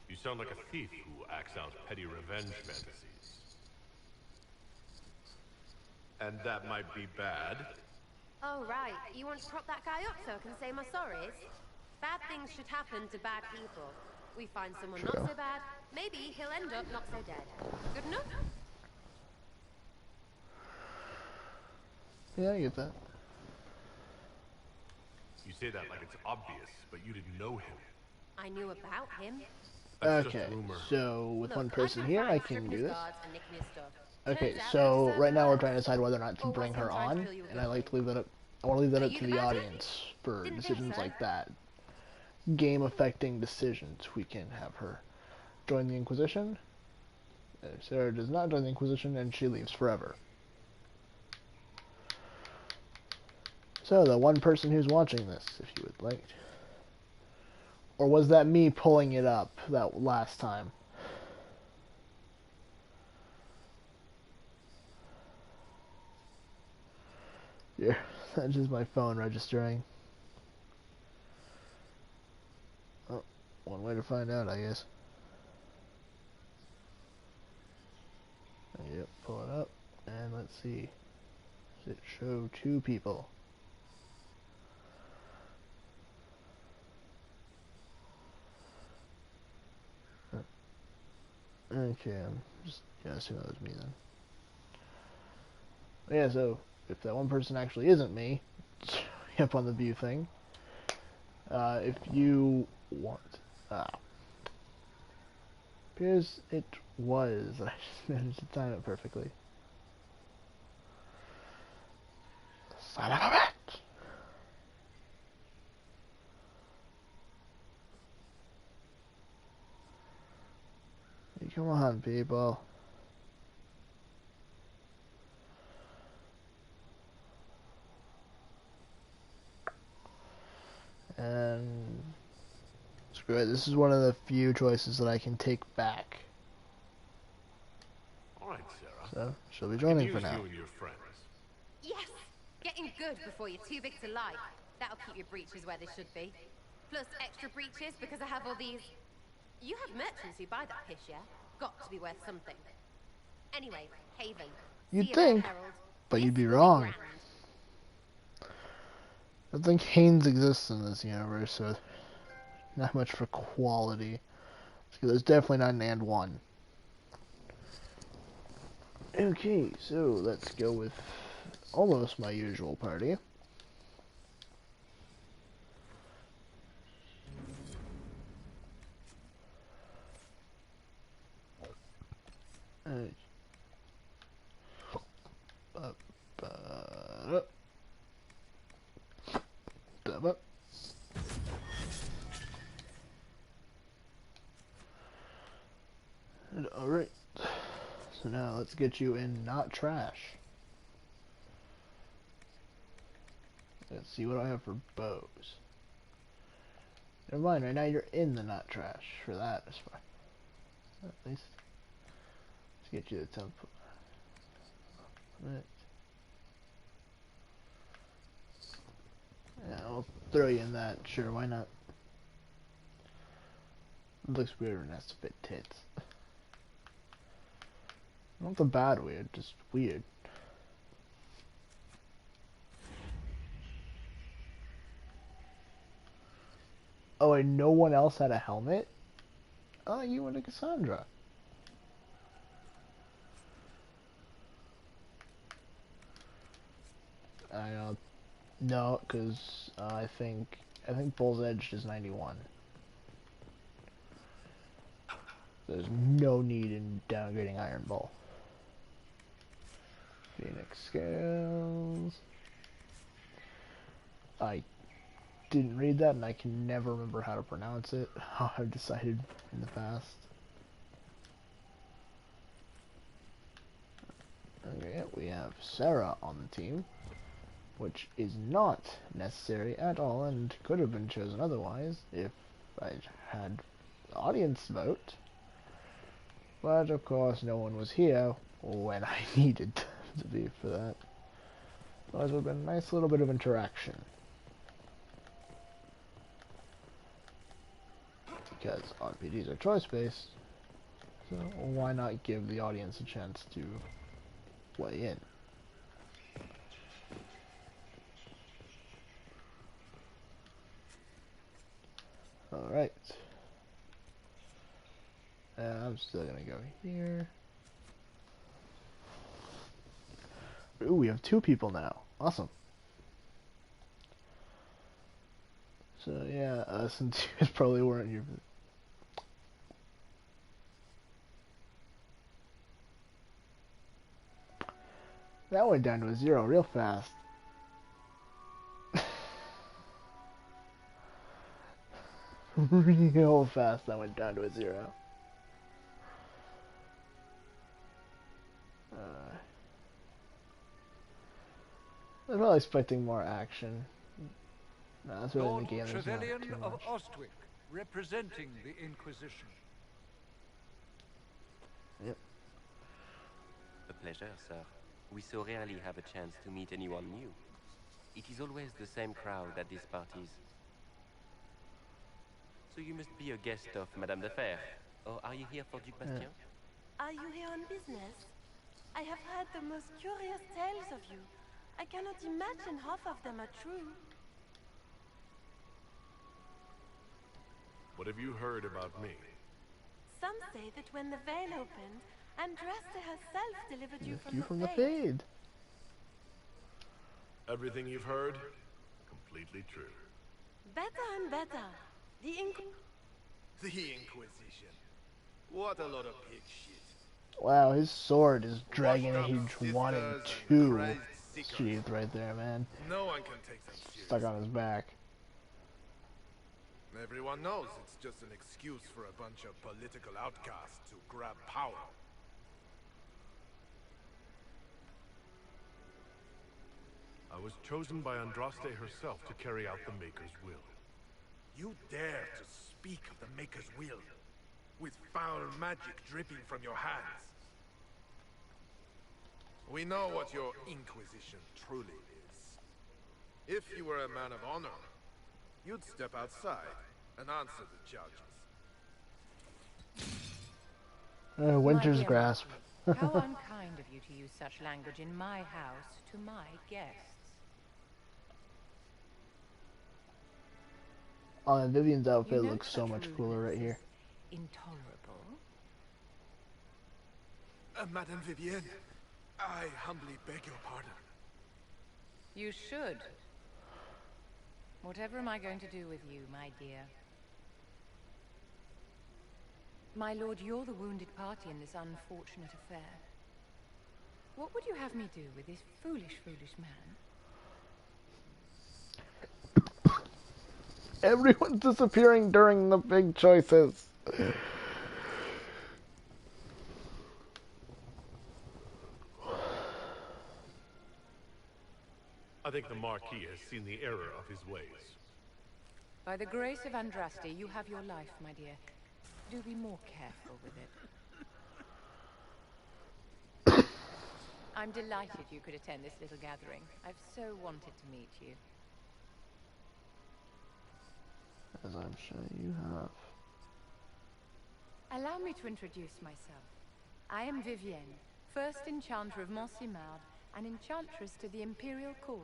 You sound like a thief who acts out petty revenge fantasies. And that might be bad? Oh, right. You want to prop that guy up so I can say my sorries? Bad things should happen to bad people. We find someone not so bad, maybe he'll end up not so dead. Good enough? Yeah, I get that. You say that like it's obvious, but you didn't know him. I knew about him. Okay, so with one person here, I can do this. Okay, so right now we're trying to decide whether or not to bring her on, and I like to leave that up. I want to leave that up to the audience for decisions like that. Game-affecting decisions. We can have her join the Inquisition. If Sarah does not join the Inquisition, and she leaves forever. So, the one person who's watching this, if you would like. Or was that me pulling it up that last time? Yeah, that's just my phone registering. Oh, one way to find out, I guess. Yep, pull it up, and let's see. Does it show 2 people? Okay, I'm just guessing that was me then. But yeah, so if that one person actually isn't me, up on the view thing. If you want, because it was, I just managed to time it perfectly. Son of a bitch! Come on, people. And screw it, this is one of the few choices that I can take back. Alright, Sarah. So, she'll be joining for I can use now. you and your friends. Yes! Getting good before you're too big to lie. That'll keep your breeches where they should be. Plus extra breeches because I have all these... You have merchants who buy that piss, yeah? Got to be worth something. Anyway, Haven. You'd think, but you'd be wrong. I think Haynes exists in this universe, so not much for quality. There's definitely not an and one. Okay, so let's go with almost my usual party. Alright, so now let's get you in not trash. Let's see what I have for bows. Never mind, right now you're in the not trash for that as far. At least. Let's get you the Templar. Right. Yeah, I'll throw you in that, sure, why not? It looks weird when it has to fit tits. Not the bad weird, just weird. Oh, and no one else had a helmet? Oh, you went to Cassandra. No, because I think Bull's Edge is 91. There's no need in downgrading Iron Bull. Phoenix Scales. I didn't read that, and I can never remember how to pronounce it. How I've decided in the past. Okay, we have Sarah on the team, which is not necessary at all, and could have been chosen otherwise if I had the audience vote. But of course, no one was here when I needed to be for that. Otherwise, it would have been a nice little bit of interaction. Because RPGs are choice-based, so why not give the audience a chance to weigh in? Alright. I'm still gonna go here. Ooh, we have 2 people now. Awesome. So yeah, since you guys probably weren't here. That went down to a 0 real fast. Real fast that went down to a 0. I'm not expecting more action. No, that's really in the game. There's not Trevelyan too of much. Ostwick, representing the Inquisition. Yep. A pleasure, sir. We so rarely have a chance to meet anyone new. It is always the same crowd at these parties. So you must be a guest of Madame de Fer. Or are you here for Duc Bastien? Are you here on business? I have heard the most curious tales of you. I cannot imagine half of them are true. What have you heard about me? Some say that when the veil opened, Andraste herself delivered you You from the the fade. fade. Everything you've heard? Completely true. Better and better. The Inquisition. What a lot of pig shit. Wow, his sword is Dragon Age 1 and 2 sheath right there, man. No one can take them seriously. Stuck on his back. Everyone knows it's just an excuse for a bunch of political outcasts to grab power. I was chosen by Andraste herself to carry out the Maker's will. You dare to speak of the Maker's will, with foul magic dripping from your hands. We know what your Inquisition truly is. If you were a man of honor, you'd step outside and answer the charges. Winter's My dear Grasp. Marquis, how unkind of you to use such language in my house to my guests. Oh, Vivian's outfit You know looks so such much cooler right here. Intolerable. Madame Vivienne, I humbly beg your pardon. You should. Whatever am I going to do with you, my dear? My lord, you're the wounded party in this unfortunate affair. What would you have me do with this foolish, foolish man? Everyone's disappearing during the big choices. I think the Marquis has seen the error of his ways. By the grace of Andraste, you have your life, my dear. Do be more careful with it. I'm delighted you could attend this little gathering. I've so wanted to meet you. As I'm sure you have. Allow me to introduce myself. I am Vivienne, first Enchanter of Mont-Simard and Enchantress to the Imperial Court.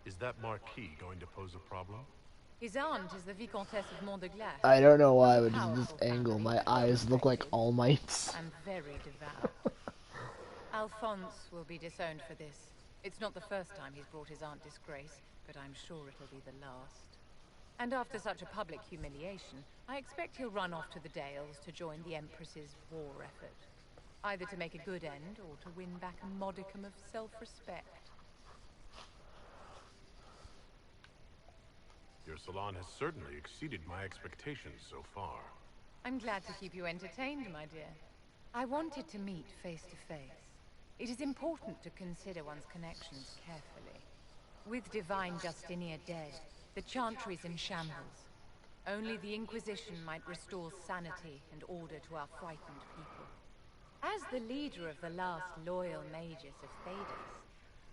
Is that Marquis going to pose a problem? His aunt is the Vicomtesse of Mont de Glace. I don't know why, but at this angle, my eyes look like All Might's. And very devout. Alphonse will be disowned for this. It's not the first time he's brought his aunt disgrace, but I'm sure it'll be the last. And after such a public humiliation, I expect he'll run off to the Dales to join the Empress's war effort. Either to make a good end, or to win back a modicum of self-respect. Your salon has certainly exceeded my expectations so far. I'm glad to keep you entertained, my dear. I wanted to meet face to face. It is important to consider one's connections carefully. With Divine Justinia dead, the Chantry is in shambles. Only the Inquisition might restore sanity and order to our frightened people. As the leader of the last loyal mages of Thedas,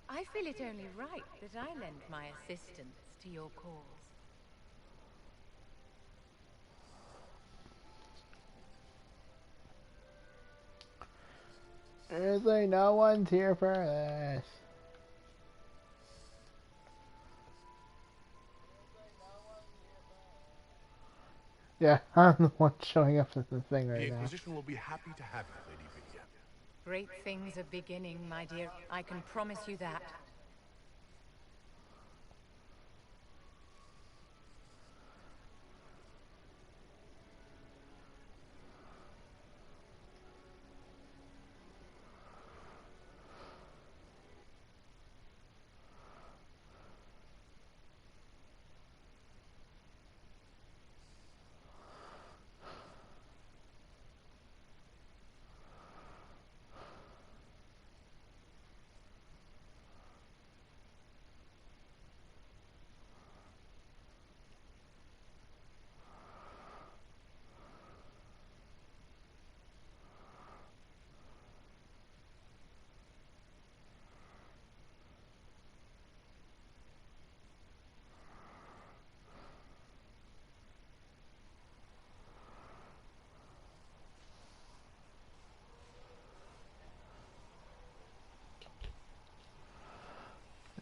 I feel it only right that I lend my assistance to your cause. There's like no one's here for this. Yeah, I'm the one showing up at the thing right The now. Inquisition will be happy to have you, Lady Vivienne. Great things are beginning, my dear. I can promise you that.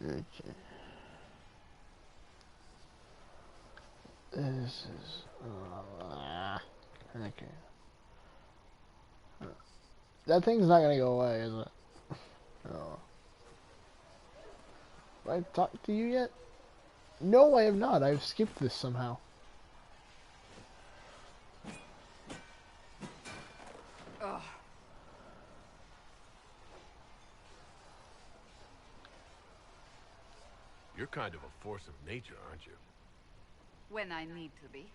Okay. This is... okay. That thing's not gonna go away, is it? Oh. Have I talked to you yet? No, I have not. I've skipped this somehow. Ugh. You're kind of a force of nature, aren't you? When I need to be.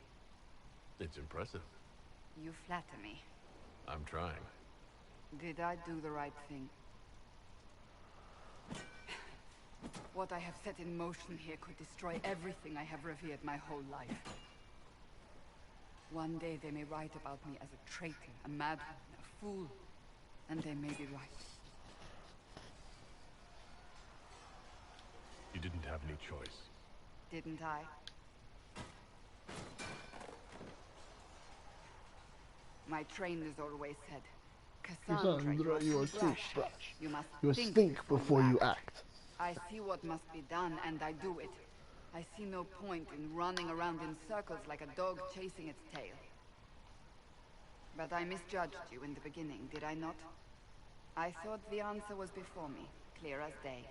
It's impressive. You flatter me. I'm trying. Did I do the right thing? What I have set in motion here could destroy everything I have revered my whole life. One day they may write about me as a traitor, a madman, a fool, and they may be right. You didn't have any choice. Didn't I? My trainers always said, Cassandra, you are too brash. You must think before you act. I see what must be done, and I do it. I see no point in running around in circles like a dog chasing its tail. But I misjudged you in the beginning, did I not? I thought the answer was before me, clear as day.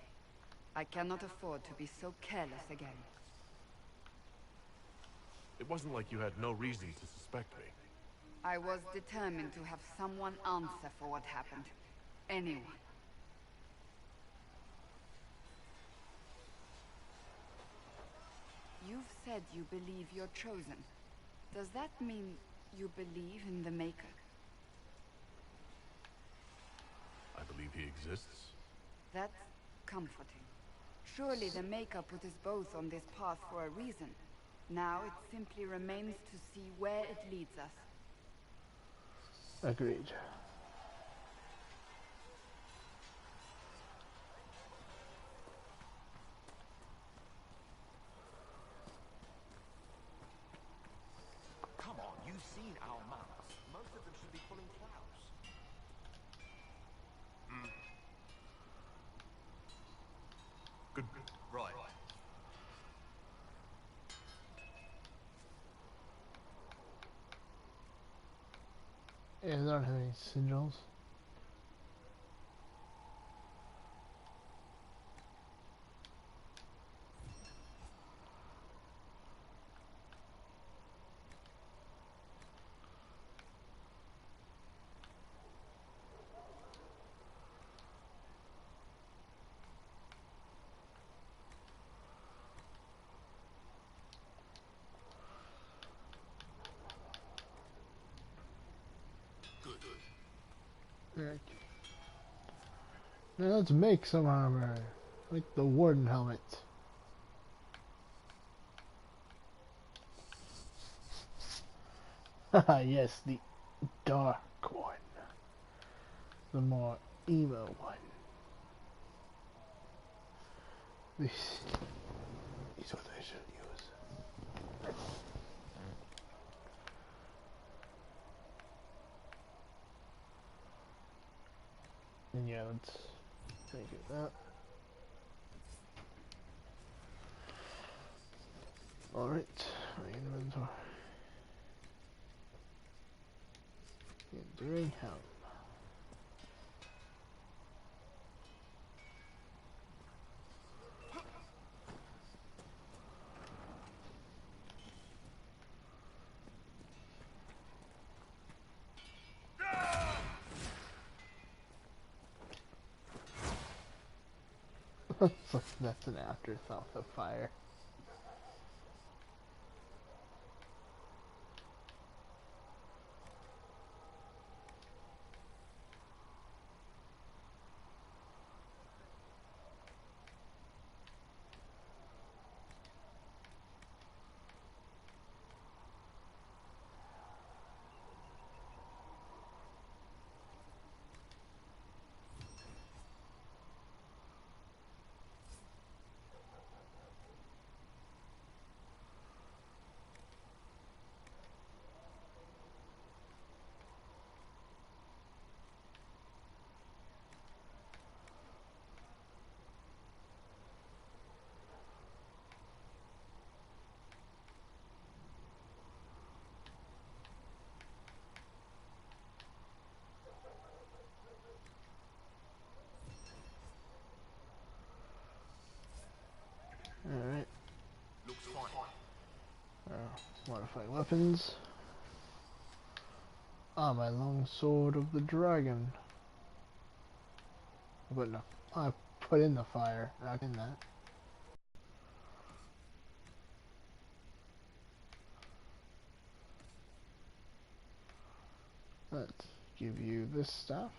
I cannot afford to be so careless again. It wasn't like you had no reason to suspect me. I was determined to have someone answer for what happened. Anyone. You've said you believe you're chosen. Does that mean you believe in the Maker? I believe he exists. That's comforting. Surely the Maker put us both on this path for a reason. Now it simply remains to see where it leads us. Agreed. Come on, you've seen our maps. Most of them should be pulling plows. Good. Right. Yeah, they don't have any sigils. Right. Now let's make some armor, like the Warden helmet. Haha, yes, the dark one. The more emo one. This is what I should use. And yeah, let's make it that. Alright, my inventory. Enduring helm. That's an afterthought of fire. Modify weapons. Ah, my long sword of the dragon. But no, I put in the fire, not in that. Let's give you this stuff.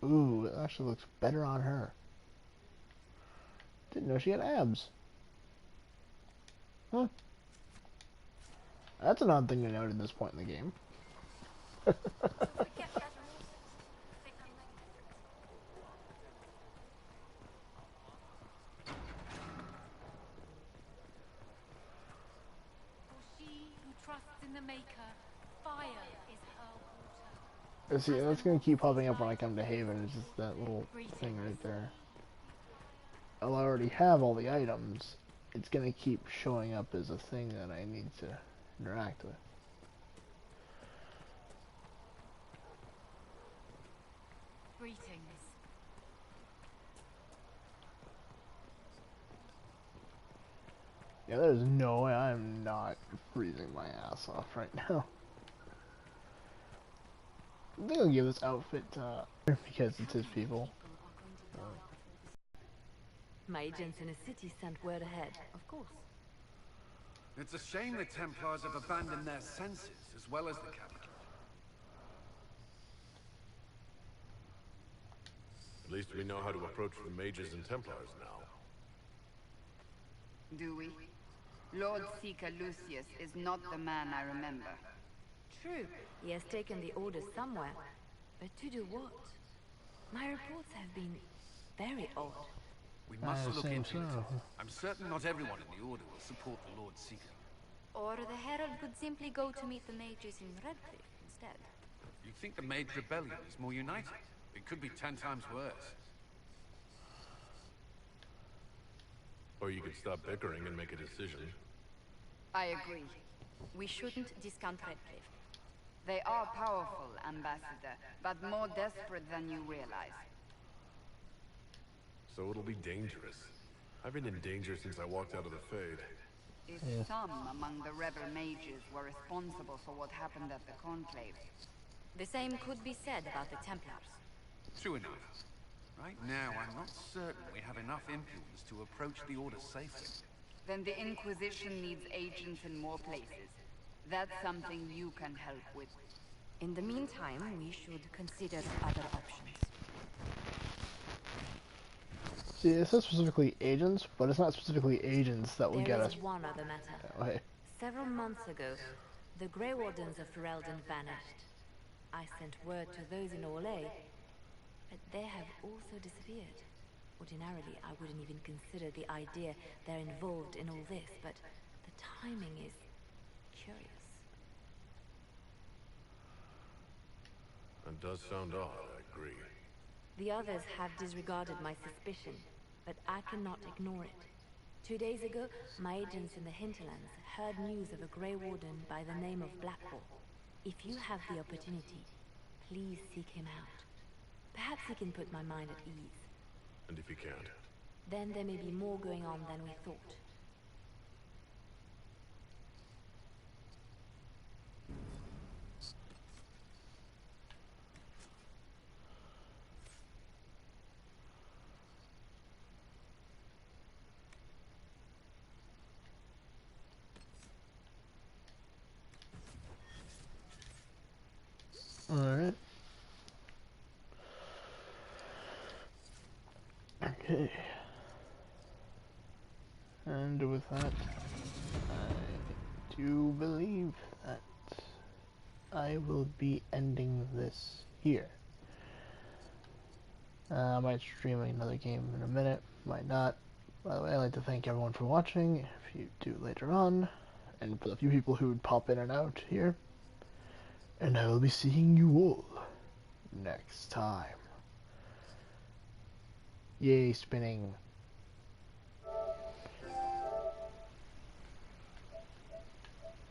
Ooh, it actually looks better on her. Didn't know she had abs. Huh. That's an odd thing to note at this point in the game. See, that's gonna keep popping up when I come to Haven. It's just that little thing right there. I'll already have all the items. It's gonna keep showing up as a thing that I need to interact with. Greetings. Yeah, there's no way I'm not freezing my ass off right now. I think I'll give this outfit because it's his people. My agents in a city sent word ahead, of course. It's a shame the Templars have abandoned their senses, as well as the capital. At least we know how to approach the mages and Templars now. Do we? Lord Seeker Lucius is not the man I remember. True, he has taken the order somewhere. But to do what? My reports have been very odd. We must look into it. I'm certain not everyone in the Order will support the Lord Seeker. Or the Herald could simply go to meet the mages in Redcliffe instead. You think the Mage Rebellion is more united? It could be 10 times worse. Or you could stop bickering and make a decision. I agree. We shouldn't discount Redcliffe. They are powerful, Ambassador, but more desperate than you realize. So it'll be dangerous. I've been in danger since I walked out of the Fade. If some among the rebel mages were responsible for what happened at the Conclave. The same could be said about the Templars. True enough. Right now, I'm not certain we have enough influence to approach the Order safely. Then the Inquisition needs agents in more places. That's something you can help with. In the meantime, we should consider other options. See, it says specifically agents, but it's not specifically agents that will get us. There is one other matter. That way. Several months ago, the Grey Wardens of Ferelden vanished. I sent word to those in Orlais, but they have also disappeared. Ordinarily, I wouldn't even consider the idea they're involved in all this, but the timing is curious. It does sound odd, I agree. The others have disregarded my suspicion, but I cannot ignore it. 2 days ago, my agents in the hinterlands heard news of a Grey Warden by the name of Blackwall. If you have the opportunity, please seek him out. Perhaps he can put my mind at ease. And if you can't? Then there may be more going on than we thought. Alright. Okay. And with that, I do believe that I will be ending this here. I might stream another game in a minute, might not. By the way, I'd like to thank everyone for watching, if you do later on, and for the few people who would pop in and out here. And I will be seeing you all next time. Yay, spinning.